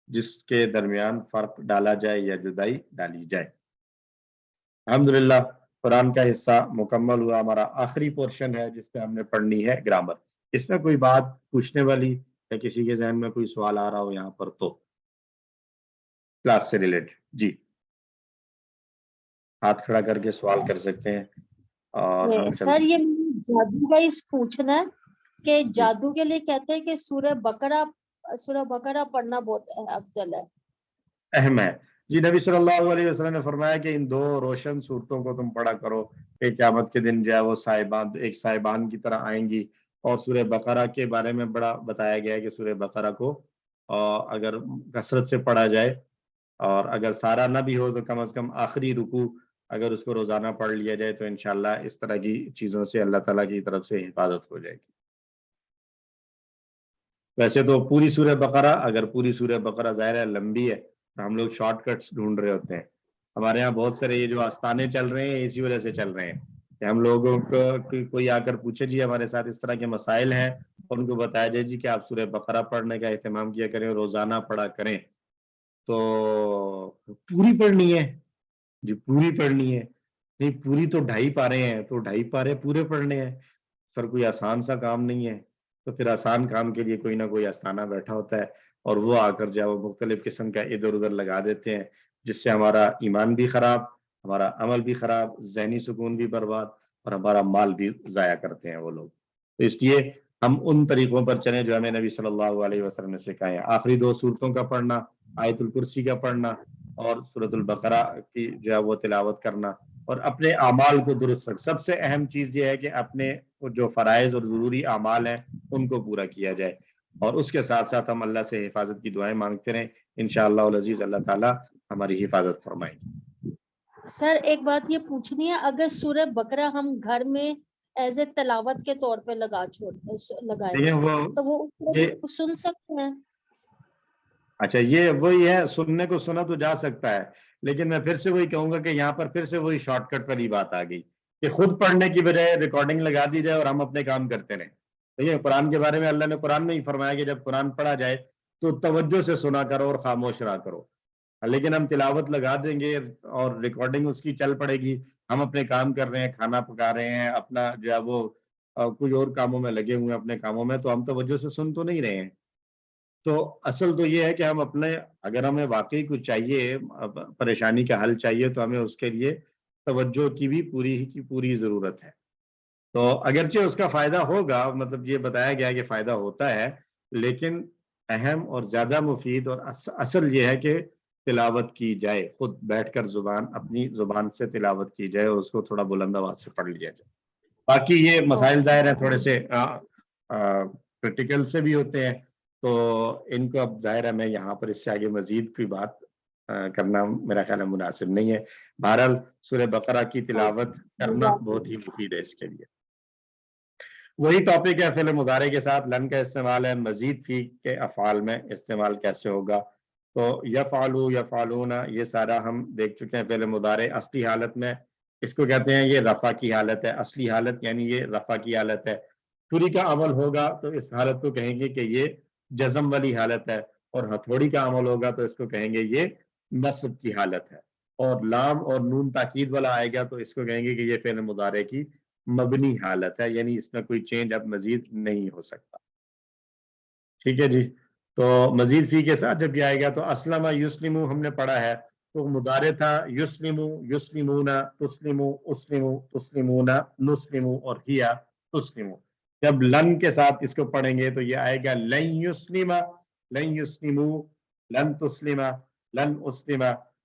جس کے درمیان فرق ڈالا جائے یا جدائی ڈالی جائے۔ الحمدللہ قرآن کا حصہ مکمل ہوا، ہمارا آخری پورشن ہے جس پہ ہم نے پڑھنی ہے گرامر۔ اس میں کوئی بات پوچھنے والی یا کسی کے ذہن میں کوئی سوال آ رہا ہو یہاں پر تو کلاس سے ریلیٹڈ، جی ہاتھ کھڑا کر کے سوال کر سکتے ہیں۔ اور سر یہ جادو کا اس پوچھنا ہے کہ جادو کے لیے کہتے ہیں کہ سورہ بقرہ پڑھنا بہت افضل ہے، اہم ہے۔ جی نبی صلی اللہ علیہ وسلم نے فرمایا کہ ان 2 روشن صورتوں کو تم پڑھا کرو کہ قیامت کے دن جو ہے وہ ایک صاحبان کی طرح آئیں گی۔ اور سورہ بقرہ کے بارے میں بڑا بتایا گیا ہے کہ سورہ بقرہ کو اگر کثرت سے پڑھا جائے اور اگر سارا نہ بھی ہو تو کم از کم آخری رکوع اگر اس کو روزانہ پڑھ لیا جائے تو انشاءاللہ اس طرح کی چیزوں سے اللہ تعالیٰ کی طرف سے حفاظت ہو جائے گی۔ ویسے تو پوری سورہ بقرہ، اگر پوری سورہ بقرہ ظاہر ہے لمبی ہے، ہم لوگ شارٹ کٹس ڈھونڈ رہے ہوتے ہیں۔ ہمارے ہاں بہت سارے یہ جو آستانے چل رہے ہیں اسی وجہ سے چل رہے ہیں کہ ہم لوگوں کو کوئی آ کر پوچھے جی ہمارے ساتھ اس طرح کے مسائل ہیں اور ان کو بتایا جائے جی کہ آپ سورہ بقرہ پڑھنے کا اہتمام کیا کریں، روزانہ پڑھا کریں، تو پوری پڑھنی ہے جی پوری پڑھنی ہے، نہیں پوری تو 2.5 پارے ہیں تو 2.5 پارے پورے پڑھنے ہیں سر، کوئی آسان سا کام نہیں ہے۔ تو پھر آسان کام کے لیے کوئی نہ کوئی آستانہ بیٹھا ہوتا ہے اور وہ آ کر جو وہ مختلف قسم کا ادھر ادھر لگا دیتے ہیں، جس سے ہمارا ایمان بھی خراب، ہمارا عمل بھی خراب، ذہنی سکون بھی برباد اور ہمارا مال بھی ضائع کرتے ہیں وہ لوگ۔ تو اس لیے ہم ان طریقوں پر چلیں جو ہمیں نبی صلی اللہ علیہ وسلم نے سکھائے ہیں۔ آخری 2 صورتوں کا پڑھنا، آیت الکرسی کا پڑھنا اور سورۃ البقرہ کی جو ہے وہ تلاوت کرنا، اور اپنے اعمال کو درست رکھ۔ سب سے اہم چیز یہ ہے کہ اپنے جو فرائض اور ضروری اعمال ہیں ان کو پورا کیا جائے، اور اس کے ساتھ ساتھ ہم اللہ سے حفاظت کی دعائیں مانگتے رہیں، انشاءاللہ العزیز اللہ تعالیٰ ہماری حفاظت فرمائیں گے۔ سر ایک بات یہ پوچھنی ہے، اگر سورہ بقرہ ہم گھر میں ایز اے تلاوت کے طور پہ لگائیں تو وہ سن سکتے ہیں؟ اچھا یہ وہی ہے، سننے کو سنا تو جا سکتا ہے، لیکن میں پھر سے وہی کہوں گا کہ یہاں پر پھر سے وہی شارٹ کٹ والی بات آ گئی کہ خود پڑھنے کی بجائے ریکارڈنگ لگا دی جائے اور ہم اپنے کام کرتے رہیں۔ دیکھیے قرآن کے بارے میں اللہ نے قرآن میں ہی فرمایا کہ جب قرآن پڑھا جائے تو توجہ سے سنا کرو اور خاموش رہا کرو، لیکن ہم تلاوت لگا دیں گے اور ریکارڈنگ اس کی چل پڑے گی، ہم اپنے کام کر رہے ہیں، کھانا پکا رہے ہیں، اپنا جو ہے وہ کوئی اور کاموں میں لگے ہوئے ہیں اپنے کاموں میں، تو ہم توجہ سے سن تو نہیں رہے ہیں۔ تو اصل تو یہ ہے کہ ہم اپنے اگر ہمیں واقعی کچھ چاہیے، پریشانی کا حل چاہیے، تو ہمیں اس کے لیے توجہ کی بھی پوری ضرورت ہے۔ تو اگرچہ اس کا فائدہ ہوگا، مطلب یہ بتایا گیا کہ فائدہ ہوتا ہے، لیکن اہم اور زیادہ مفید اور اصل یہ ہے کہ تلاوت کی جائے، خود بیٹھ کر اپنی زبان سے تلاوت کی جائے اور اس کو تھوڑا بلند آواز سے پڑھ لیا جائے۔ باقی یہ مسائل ظاہر ہیں تھوڑے سے کرٹیکل سے بھی ہوتے ہیں، تو ان کو اب ظاہر ہے میں یہاں پر اس سے آگے مزید کوئی بات کرنا میرا خیال ہے مناسب نہیں ہے۔ بہرحال سورہ بقرہ کی تلاوت کرنا بہت ہی مفید ہے اس کے لیے۔ وہی ٹاپک ہے فعل مضارع کے ساتھ لن کا استعمال ہے، مزید فی کے افعال میں استعمال کیسے ہوگا؟ تو یفعلو یفعلون یہ سارا ہم دیکھ چکے ہیں فعل مضارع اصلی حالت میں، اس کو کہتے ہیں یہ رفع کی حالت ہے، اصلی حالت یعنی یہ رفع کی حالت ہے۔ چھری کا عمل ہوگا تو اس حالت کو کہیں گے کہ یہ جزم والی حالت ہے، اور ہتھوڑی کا عمل ہوگا تو اس کو کہیں گے یہ نصب کی حالت ہے، اور لام اور نون تاکید والا آئے گا تو اس کو کہیں گے کہ یہ فعل مضارع کی مبنی حالت ہے، یعنی اس میں کوئی چینج اب مزید نہیں ہو سکتا۔ ٹھیک ہے جی، تو مزید فی کے ساتھ جب یہ آئے گا تو اسلم یسلمو ہم نے پڑھا ہے تو مضارع تھا یسلمو یسلمون تسلمو اسلمو تسلمون نسلمو اور ہیا تسلمو۔ جب لن کے ساتھ اس کو پڑھیں گے تو یہ آئے گا لن یسلم لن یسلمو لن تسلم لن اسلم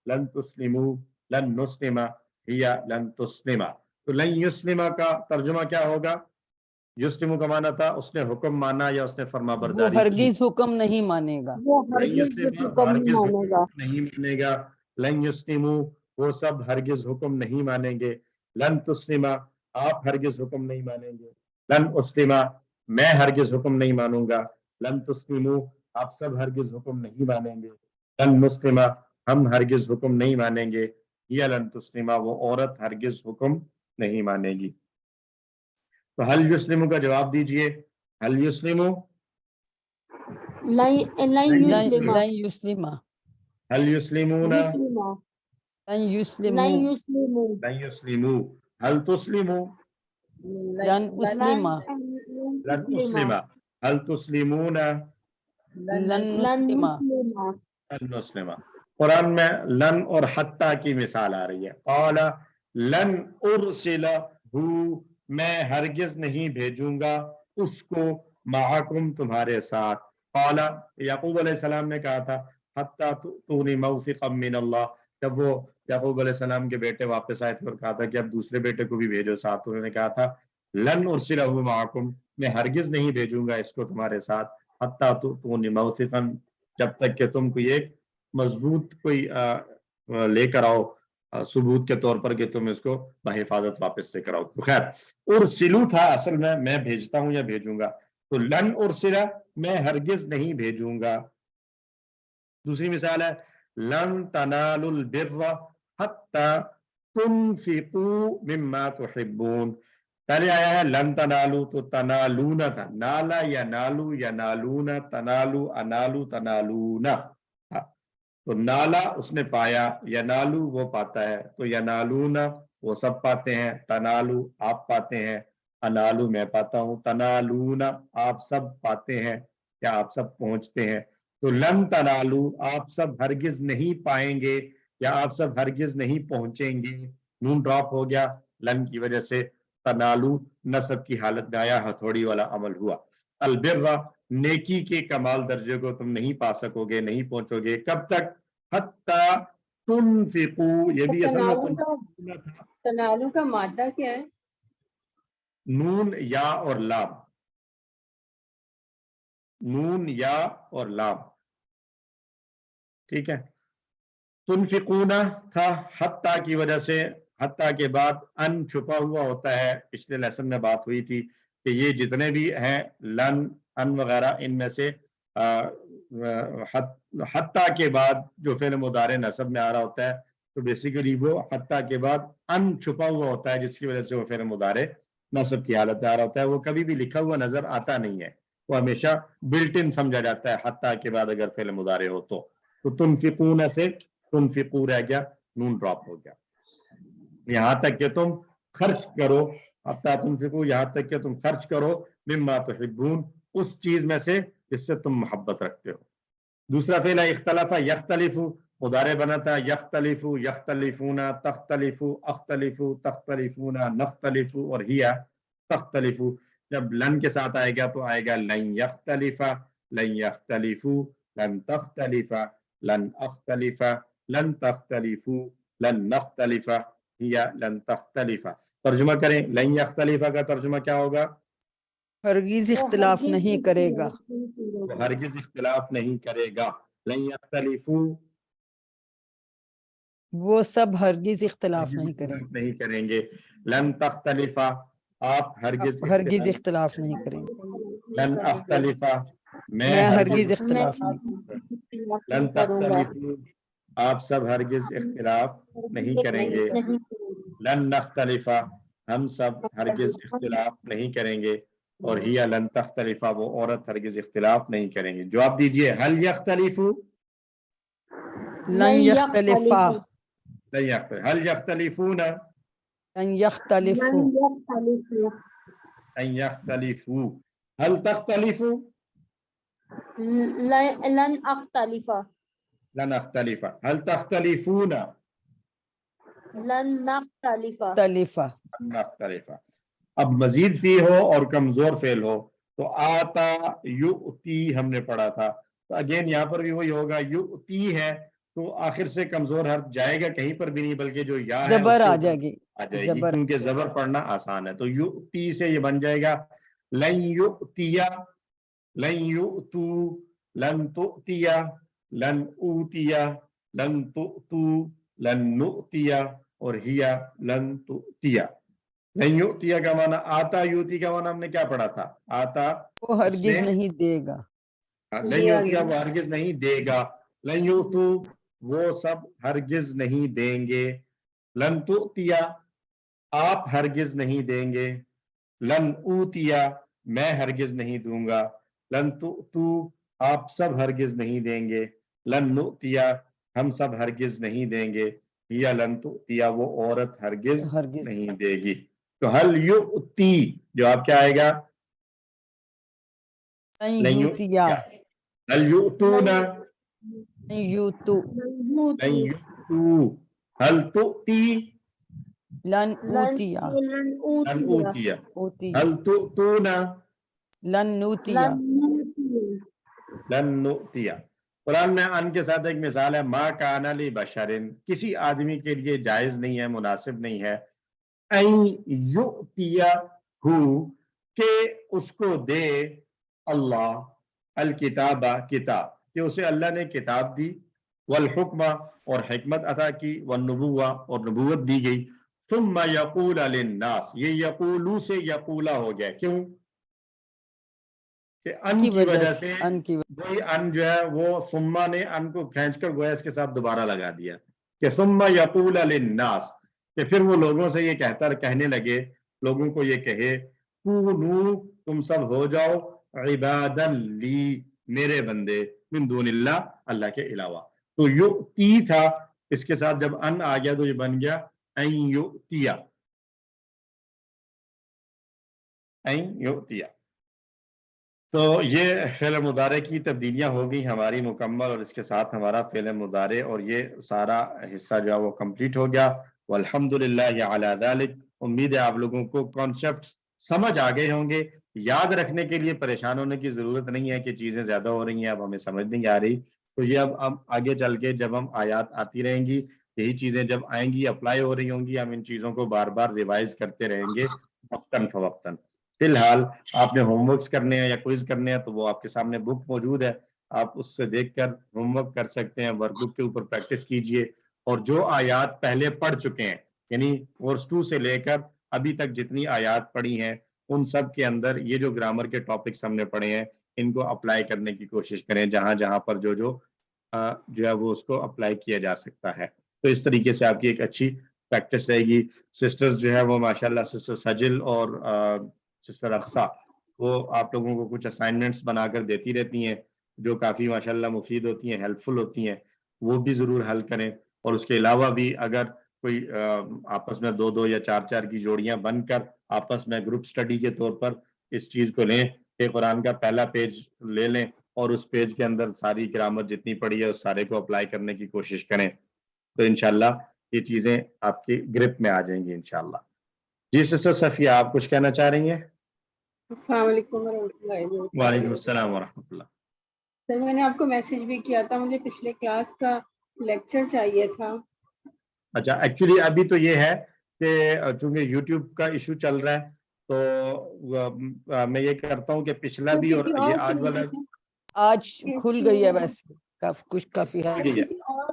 لن تسلمو لن نسلم ہیا لن تسلم۔ تو لن یسلم کا ترجمہ کیا ہوگا؟ یسلمو کا معنی تھا اس نے حکم مانا یا اس نے فرما برداری کی، وہ ہرگز حکم نہیں مانے گا، وہ ہرگز حکم نہیں مانے گا، نہیں مانے گا۔ لن یسلمو وہ سب ہرگز حکم نہیں مانیں گے، لن تسلم آپ ہرگز حکم نہیں مانیں گے، لن اسلم میں ہرگز حکم نہیں مانوں گا، لن تسلمو آپ سب ہرگز حکم نہیں مانیں گے، لن نسلم ہم ہرگز حکم نہیں مانیں گے، یا لن تسلم وہ عورت ہرگز حکم نہیں مانے گی۔ تو حل یسلمو کا جواب دیجئے، حل یسلمو لن يسلم هل يسلمون لن يسلموا لن يسلموا هل تسلموا لن أسلم لن أسلم هل تسلمون لن نسلم لن نسلم. قرآن میں لن اور حتیٰ کی مثال آ رہی ہے. قال لن ارسلہ میں ہرگز نہیں بھیجوں گا اس کو معکم تمہارے ساتھ. قال یعقوب علیہ السلام نے کہا تھا حتیٰ تؤتونی موثقا من اللہ. جب وہ یعقوب علیہ السلام کے بیٹے واپس آئے تھے اور کہا تھا کہ اب دوسرے بیٹے کو بھی بھیجو ساتھ, انہوں نے کہا تھا لن ارسلہ معکم میں ہرگز نہیں بھیجوں گا اس کو تمہارے ساتھ حتیٰ تؤتونی موثقا جب تک کہ تم کوئی ایک مضبوط کوئی لے کر آؤ ثبوت کے طور پر کہ تم اس کو بحفاظت واپس لے کر آؤ. تو خیر ارسلو تھا اصل میں بھیجتا ہوں یا بھیجوں گا, تو لن ارسلہ میں ہرگز نہیں بھیجوں گا. دوسری مثال ہے لن تنالوا البر حتى تنفقوا مما تحبون. پہلے آیا ہے لن تنالو تو تنالون تھا, نالا ینالو ینالون تنالو انالو تنالون. تو نالا اس نے پایا, ینالو وہ پاتا ہے, تو ینالون وہ سب پاتے ہیں, تنالو آپ پاتے ہیں, انالو میں پاتا ہوں, تنالون آپ سب پاتے ہیں یا آپ سب پہنچتے ہیں. تو لن تنالو آپ سب ہرگز نہیں پائیں گے یا آپ سب ہرگز نہیں پہنچیں گے. نون ڈراپ ہو گیا لن کی وجہ سے, تنالو نصب کی حالت میں آیا, ہتھوڑی والا عمل ہوا. البر نیکی کے کمال درجے کو تم نہیں پا سکو گے, نہیں پہنچو گے. کب تک؟ حتی تنفقو. یہ بھی اصل میں تنالو کا مادہ کیا ہے؟ نون یا اور لام, نون یا اور لام, ٹھیک ہے. تنفقون تھا حتی کی وجہ سے, حتی کے بعد ان چھپا ہوا ہوتا ہے. پچھلے لیسن میں بات ہوئی تھی کہ یہ جتنے بھی ہیں لن ان وغیرہ ان میں سے حتی کے بعد جو فعل مضارع نصب میں آ رہا ہوتا ہے تو بیسیکلی وہ حتی کے بعد ان چھپا ہوا ہوتا ہے جس کی وجہ سے وہ فعل مضارع نصب کی حالت میں آ رہا ہوتا ہے. وہ کبھی بھی لکھا ہوا نظر آتا نہیں ہے, وہ ہمیشہ بلٹ ان سمجھا جاتا ہے حتی کے بعد اگر فعل مضارع ہو تو. تنفقون سے تنفقو رہ گیا, نون ڈراپ ہو گیا. یہاں تک کہ تم خرچ کرو, حتی تنفقو یہاں تک کہ تم خرچ کرو, مما تحبون اس چیز میں سے جس سے تم محبت رکھتے ہو. دوسرا فعل ہے اختلف یختلف, مضارع بنا تھا یختلف یختلفون تختلف اختلف تختلفون نختلف اور ہیا تختلف. جب لن کے ساتھ آئے گا تو آئے گا لن یختلف لن یختلف لن تختلف لن اختلف لن تختلف لن نختلف ہیا لن تختلف. ترجمہ کریں, لن یختلف کا ترجمہ کیا ہوگا؟ ہرگز اختلاف نہیں کرے گا, ہرگز اختلاف نہیں کرے گا. لن یختلف وہ سب ہرگز اختلاف نہیں کریں گے. لن تختلف آپ ہرگز اختلاف نہیں کریں گے. لن اختلف میں ہرگز اختلاف نہیں. لن تختلف آپ سب ہرگز اختلاف نہیں کریں گے. لن نختلف ہم سب ہرگز اختلاف نہیں کریں گے. اور ہی لن تختلف وہ عورت ہرگز اختلاف نہیں کریں گے. جواب دیجئے, هل یختلف لن یختلفا لن یختلف هل یختلفون لن یختلفوا لن یختلفوا هل تختلف لن اختلف لن اختلف هل تختلفون لن نختلف نختلف. اب مزید فی ہو اور کمزور فعل ہو تو آتا یؤتی ہم نے پڑھا تھا, تو اگین یہاں پر بھی وہی ہوگا. یؤتی ہے تو آخر سے کمزور حرف جائے گا کہیں پر بھی نہیں, بلکہ جو یا ہے زبر آ جائے گی, کیونکہ زبر پڑھنا آسان ہے. تو یؤتی سے یہ بن جائے گا لن یؤتیا لن یؤتو لن تؤتیا لن اوتیا لن تؤتو لن نؤتیا اور ہیا لن تؤتیا. لن یؤتیا کا معنی آتا, یؤتی کا معنی ہم نے کیا پڑھا تھا؟ آتا وہ ہرگز نہیں دے گا. لن یؤتیا وہ ہرگز نہیں دے گا. لن یؤتو وہ سب ہرگز نہیں دیں گے. لن تؤتیا آپ ہرگز نہیں دیں گے. لن اوتیا میں ہرگز نہیں دوں گا. لن تؤتو آپ سب ہرگز نہیں دیں گے، لن نؤتیا ہم سب ہرگز نہیں دیں گے، یا لن تؤتیا وہ عورت ہرگز نہیں دے گی. تو حل یؤتی جواب کیا آئے گا؟ لن یؤتیا. حل یؤتونا لن یؤتو. حل تؤتی لن اوتیا لن اوتیا. حل تؤتونا لن نوتیا لن نؤتیا. قرآن میں ان کے ساتھ ایک مثال ہے، ما کان لبشرن کسی آدمی کے لیے جائز نہیں ہے، مناسب نہیں ہے، ان یؤتیا ہو کہ اس کو دے اللہ الکتاب کتاب، کہ اسے اللہ نے کتاب دی، والحکمہ اور حکمت عطا کی، والنبوہ اور نبوت دی گئی، ثم یقول للناس یہ یقولو سے یقولا ہو گیا. کیوں؟ کہ ان کی وجہ سے وہی ان جو ہے وہ ثم نے ان کو کھینچ کر گویا اس کے ساتھ دوبارہ لگا دیا کہ ثم یقول للناس، کہ پھر وہ لوگوں سے یہ کہنے لگے، لوگوں کو یہ کہے، کونو تم سب ہو جاؤ عبادا لی میرے بندے، من دون اللہ اللہ کے علاوہ. تو یؤتی تھا، اس کے ساتھ جب ان آ گیا تو یہ بن گیا ان یؤتیا. ان یؤتیا. تو یہ فعل مضارع کی تبدیلیاں ہو گئی ہماری مکمل، اور اس کے ساتھ ہمارا فعل مضارع اور یہ سارا حصہ جو ہے وہ کمپلیٹ ہو گیا. والحمدللہ علی ذلک. امید ہے آپ لوگوں کو کانسیپٹ سمجھ آ گئے ہوں گے. یاد رکھنے کے لیے پریشان ہونے کی ضرورت نہیں ہے کہ چیزیں زیادہ ہو رہی ہیں، اب ہمیں سمجھ نہیں آ رہی. تو یہ اب ہم آگے چل کے جب ہم آیات آتی رہیں گی، یہی چیزیں جب آئیں گی اپلائی ہو رہی ہوں گی، ہم ان چیزوں کو بار بار ریوائز کرتے رہیں گے وقتاً فوقتاً. فی الحال آپ نے ہوم ورکس کرنے ہیں یا کوئز کرنے ہیں تو وہ آپ کے سامنے بک موجود ہے، آپ اس سے دیکھ کر ہوم ورک کر سکتے ہیں، ورک بک کے اوپر پریکٹس کیجئے. اور جو آیات پہلے پڑھ چکے ہیں، یعنی کورس 2 سے لے کر ابھی تک جتنی آیات پڑھی ہیں ان سب کے اندر یہ جو گرامر کے ٹاپکس ہم نے پڑھے ہیں ان کو اپلائی کرنے کی کوشش کریں، جہاں جہاں پر جو ہے وہ اس کو اپلائی کیا جا سکتا ہے. تو اس طریقے سے آپ کی ایک اچھی پریکٹس رہے گی. سسٹرز جو ہے وہ ماشاءاللہ سسٹر سجل اور سسٹر اقصا وہ آپ لوگوں کو کچھ اسائنمنٹس بنا کر دیتی رہتی ہیں جو کافی ماشاءاللہ مفید ہوتی ہیں، ہیلپ فل ہوتی ہیں، وہ بھی ضرور حل کریں. اور اس کے علاوہ بھی اگر کوئی آپس میں 2 یا 4 کی جوڑیاں بن کر آپس میں گروپ سٹڈی کے طور پر اس چیز کو لیں کہ قرآن کا پہلا پیج لے لیں اور اس پیج کے اندر ساری گرامر جتنی پڑھی ہے اس سارے کو اپلائی کرنے کی کوشش کریں، تو انشاءاللہ یہ چیزیں آپ کی گرپ میں آ جائیں گی انشاءاللہ. جی سسٹر صفیہ آپ کچھ کہنا چاہ رہی ہیں؟ السلام علیکم ورحمۃ اللہ وبرکاتہ. وعلیکم السلام ورحمۃ اللہ. سر میں نے آپ کو میسج بھی کیا تھا، مجھے پچھلے کلاس کا لیکچر چاہیے تھا. اچھا ایکچولی ابھی تو یہ ہے کہ چونکہ یوٹیوب کا ایشو چل رہا ہے تو میں یہ کرتا ہوں کہ پچھلا بھی اور یہ آج والا آج کھل گئی ہے ویسے کچھ کافی ہے،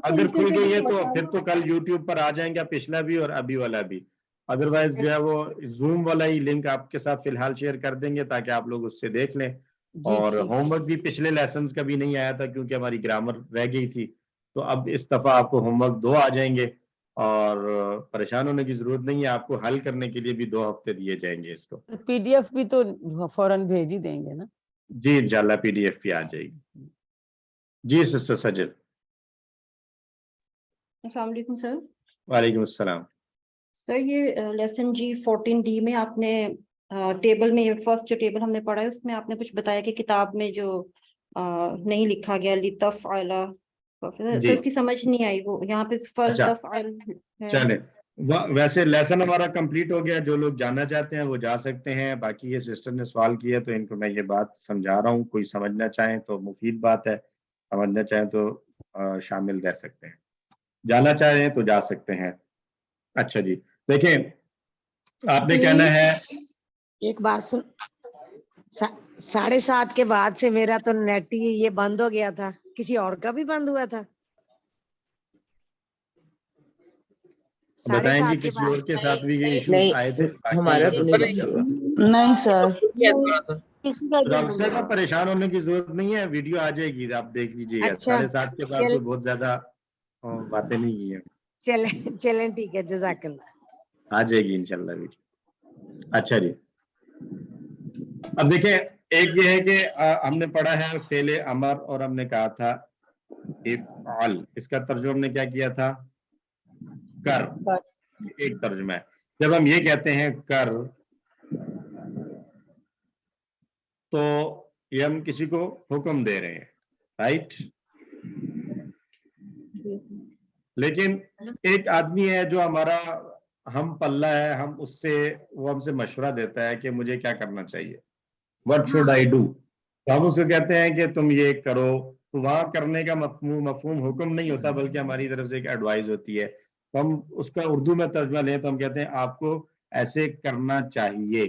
اگر کھل گئی ہے تو پھر تو کل یوٹیوب پر آ جائیں گا پچھلا بھی اور ابھی والا بھی. ادروائز جو ہے وہ زوم والا ہی لنک آپ کے ساتھ فی الحال شیئر کر دیں گے تاکہ آپ لوگ اس سے دیکھ لیں. اور ہوم ورک بھی پچھلے لیسنز کا بھی نہیں آیا تھا کیونکہ ہماری گرامر رہ گئی تھی، تو اب اس دفعہ آپ کو ہوم ورک 2 آ جائیں گے اور پریشان ہونے کی ضرورت نہیں ہے، آپ کو حل کرنے کے لیے بھی 2 ہفتے دیے جائیں گے. اس کو پی ڈی ایف بھی تو فوراً بھیج ہی دیں گے نا؟ جی انشاءاللہ پی ڈی ایف بھی آ جائے گی. جی سسٹر سجل. السلام علیکم سر. وعلیکم السلام. سر یہ لیسن جی 14D میں آپ نے ٹیبل میں فرسٹ جو ٹیبل ہم نے پڑھا ہے اس میں آپ نے کچھ بتایا کہ کتاب میں جو نہیں لکھا گیا لتفعل، تو اس کی سمجھ نہیں آئی، وہ یہاں پہ فلتفعل ہے. چلیں ویسے لیسن ہمارا کمپلیٹ ہو گیا، جو لوگ جاننا چاہتے ہیں وہ جا سکتے ہیں. باقی یہ سسٹر نے سوال کیا تو ان کو میں یہ بات سمجھا رہا ہوں، کوئی سمجھنا چاہیں تو مفید بات ہے، سمجھنا چاہیں تو شامل رہ سکتے ہیں، جانا چاہیں تو جا سکتے ہیں. اچھا جی دیکھیں آپ نے کہنا ہے ایک بات سن، 7:30 کے بعد سے میرا تو نیٹ ہی یہ بند ہو گیا تھا، کسی اور کا بھی بند ہوا تھا؟ بتائیں جی کسی اور کے ساتھ بھی یہ ایشوز آئے تھے؟ ہمارا تو نہیں سر، کسی کا ڈاکٹر کا پریشان ہونے کی ضرورت نہیں ہے، ویڈیو آ جائے گی آپ دیکھ لیجیے گا. 7:30 کے بعد کوئی بہت زیادہ باتیں نہیں کی ہیں. چلیں ٹھیک ہے، جزاک اللہ. آ جائے گی انشاءاللہ ویڈیو. اچھا جی اب دیکھیں ایک یہ ہے کہ ہم نے پڑھا ہے فعل امر اور ہم نے کہا تھا افعل، اس کا ترجمہ ہم نے کیا کیا تھا؟ کر، ایک ترجمہ ہے۔ جب ہم یہ کہتے ہیں کر تو یہ ہم کسی کو حکم دے رہے ہیں، رائٹ؟ لیکن ایک آدمی ہے جو ہمارا ہم پلہ ہے، ہم اس سے وہ ہم سے مشورہ دیتا ہے کہ مجھے کیا کرنا چاہیے، what should I do؟ تو ہم اس کو کہتے ہیں کہ تم یہ کرو، تو وہاں کرنے کا مفہوم حکم نہیں ہوتا بلکہ ہماری طرف سے ایک ایڈوائز ہوتی ہے۔ تو ہم اس کا اردو میں ترجمہ لیں تو ہم کہتے ہیں آپ کو ایسے کرنا چاہیے۔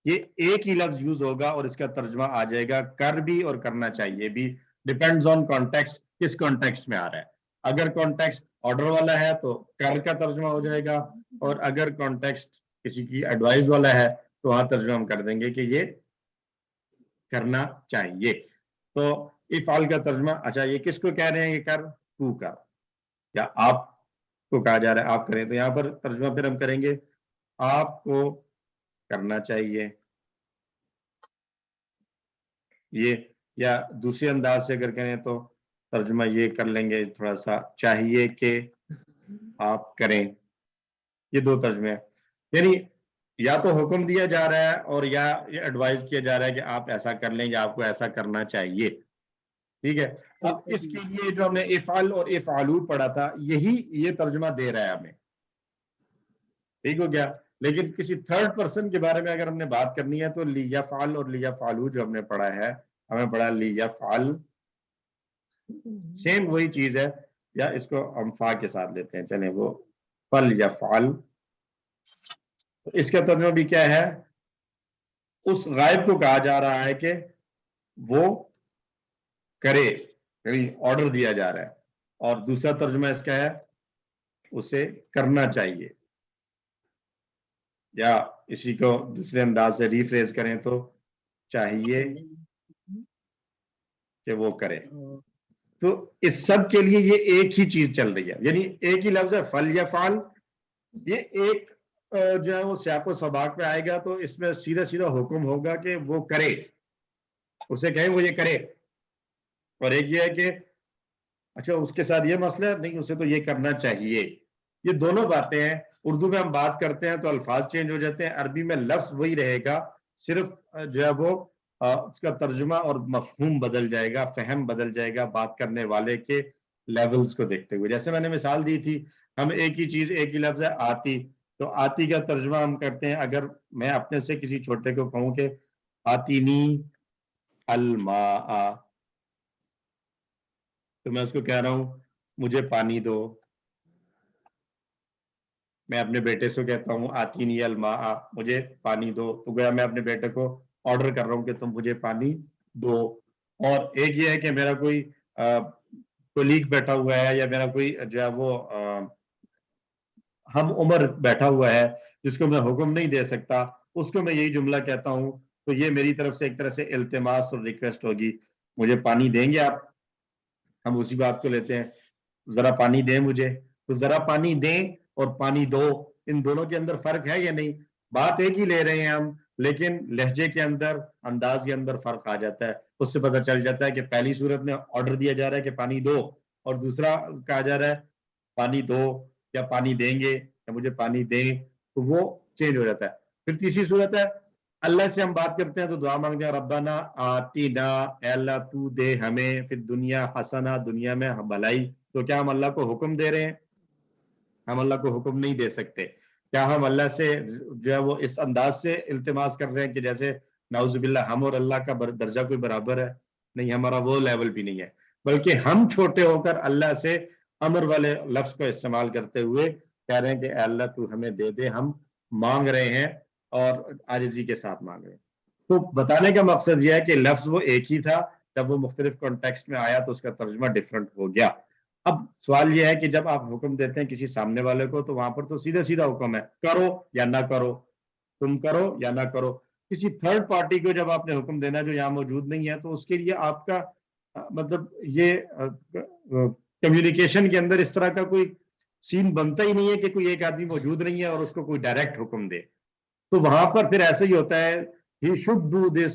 یہ ایک ہی لفظ یوز ہوگا اور اس کا ترجمہ آ جائے گا کر بھی اور کرنا چاہیے بھی، ڈیپینڈز آن کانٹیکسٹ، کس کانٹیکسٹ میں آ رہا ہے۔ اگر کانٹیکسٹ آرڈر والا ہے تو کر کا ترجمہ ہو جائے گا، اور اگر کانٹیکسٹ کسی کی ایڈوائز والا ہے تو وہاں ترجمہ ہم کر دیں گے کہ یہ کرنا چاہیے۔ تو افعال کا ترجمہ، اچھا یہ کس کو کہہ رہے ہیں کہ کر؟ تو کر، یا آپ کو کہا جا رہا ہے آپ کریں، تو یہاں پر ترجمہ پھر ہم کریں گے آپ کو کرنا چاہیے یہ، یا دوسرے انداز سے اگر کہیں تو ترجمہ یہ کر لیں گے تھوڑا سا، چاہیے کہ آپ کریں۔ یہ دو ترجمے ہیں، یعنی یا تو حکم دیا جا رہا ہے اور یا یہ ایڈوائز کیا جا رہا ہے کہ آپ ایسا کر لیں یا آپ کو ایسا کرنا چاہیے، ٹھیک ہے۔ اب اس کے لیے جو ہم نے افعل اور افعلوا پڑھا تھا، یہی یہ ترجمہ دے رہا ہے ہمیں، ٹھیک ہو گیا۔ لیکن کسی تھرڈ پرسن کے بارے میں اگر ہم نے بات کرنی ہے تو لیفعل اور لیفعلوا جو ہم نے پڑھا ہے، ہمیں پڑھا لیفعل، سیم وہی چیز ہے، یا اس کو ہم فا کے ساتھ لیتے ہیں، چلیں وہ فلیفعل۔ اس کا ترجمہ بھی کیا ہے؟ اس غائب کو کہا جا رہا ہے کہ وہ کرے، یعنی آرڈر دیا جا رہا ہے، اور دوسرا ترجمہ اس کا ہے اسے کرنا چاہیے، یا اسی کو دوسرے انداز سے ریفریز کریں تو چاہیے کہ وہ کرے۔ تو اس سب کے لیے یہ ایک ہی چیز چل رہی ہے، یعنی ایک ہی لفظ ہے فلیفعل۔ یہ ایک جو ہے وہ سیاق و سباق پہ آئے گا تو اس میں سیدھا سیدھا حکم ہوگا کہ وہ کرے، اسے کہیں وہ یہ کرے، اور ایک یہ ہے کہ اچھا اس کے ساتھ یہ مسئلہ ہے، نہیں اسے تو یہ کرنا چاہیے۔ یہ دونوں باتیں ہیں، اردو میں ہم بات کرتے ہیں تو الفاظ چینج ہو جاتے ہیں، عربی میں لفظ وہی رہے گا، صرف جو ہے وہ اس کا ترجمہ اور مفہوم بدل جائے گا، فہم بدل جائے گا بات کرنے والے کے لیولز کو دیکھتے ہوئے۔ جیسے میں نے مثال دی تھی، ہم ایک ہی چیز، ایک ہی لفظ ہے آتی، تو آتی کا ترجمہ ہم کرتے ہیں، اگر میں اپنے سے کسی چھوٹے کو کہوں کہ آتینی الماء، تو میں اس کو کہہ رہا ہوں مجھے پانی دو۔ میں اپنے بیٹے سے کہتا ہوں آتینی الماء، مجھے پانی دو، تو گویا میں اپنے بیٹے کو آرڈر کر رہا ہوں کہ تم مجھے پانی دو۔ اور ایک یہ ہے کہ میرا کوئی کولیگ بیٹھا ہوا ہے، یا میرا کوئی جو ہے وہ ہم عمر بیٹھا ہوا ہے جس کو میں حکم نہیں دے سکتا، اس کو میں یہی جملہ کہتا ہوں، تو یہ میری طرف سے ایک طرح سے التماس اور ریکویسٹ ہوگی، مجھے پانی دیں گے آپ؟ ہم اسی بات کو لیتے ہیں، ذرا پانی دیں مجھے، تو ذرا پانی دیں اور پانی دو، ان دونوں کے اندر فرق ہے یا نہیں؟ بات ایک ہی لے رہے ہیں ہم، لیکن لہجے کے اندر، انداز کے اندر فرق آ جاتا ہے۔ اس سے پتہ چل جاتا ہے کہ پہلی صورت میں آرڈر دیا جا رہا ہے کہ پانی دو، اور دوسرا کہا جا رہا ہے پانی دو یا پانی دیں گے یا مجھے پانی دیں، تو وہ چینج ہو جاتا ہے۔ پھر تیسری صورت ہے اللہ سے ہم بات کرتے ہیں تو دعا مانگتے ہیں ربنا آتینا، اے اللہ تو دے ہمیں، پھر دنیا حسنہ، دنیا میں بھلائی۔ تو کیا ہم اللہ کو حکم دے رہے ہیں؟ ہم اللہ کو حکم نہیں دے سکتے۔ کیا ہم اللہ سے جو ہے وہ اس انداز سے التماس کر رہے ہیں کہ جیسے نعوذ باللہ ہم اور اللہ کا درجہ کوئی برابر ہے؟ نہیں، ہمارا وہ لیول بھی نہیں ہے، بلکہ ہم چھوٹے ہو کر اللہ سے امر والے لفظ کو استعمال کرتے ہوئے کہہ رہے ہیں کہ اے اللہ تو ہمیں دے دے، ہم مانگ رہے ہیں اور عاجزی کے ساتھ مانگ رہے ہیں۔ تو بتانے کا مقصد یہ ہے کہ لفظ وہ ایک ہی تھا، جب وہ مختلف کانٹیکسٹ میں آیا تو اس کا ترجمہ ڈیفرنٹ ہو گیا۔ اب سوال یہ ہے کہ جب آپ حکم دیتے ہیں کسی سامنے والے کو تو وہاں پر تو سیدھا سیدھا حکم ہے، کرو یا نہ کرو، تم کرو یا نہ کرو۔ کسی تھرڈ پارٹی کو جب آپ نے حکم دینا جو یہاں موجود نہیں ہے، تو اس کے لیے آپ کا مطلب یہ کمیونیکیشن کے اندر اس طرح کا کوئی سین بنتا ہی نہیں ہے کہ کوئی ایک آدمی موجود نہیں ہے اور اس کو کوئی ڈائریکٹ حکم دے۔ تو وہاں پر پھر ایسا ہی ہوتا ہے he should do this,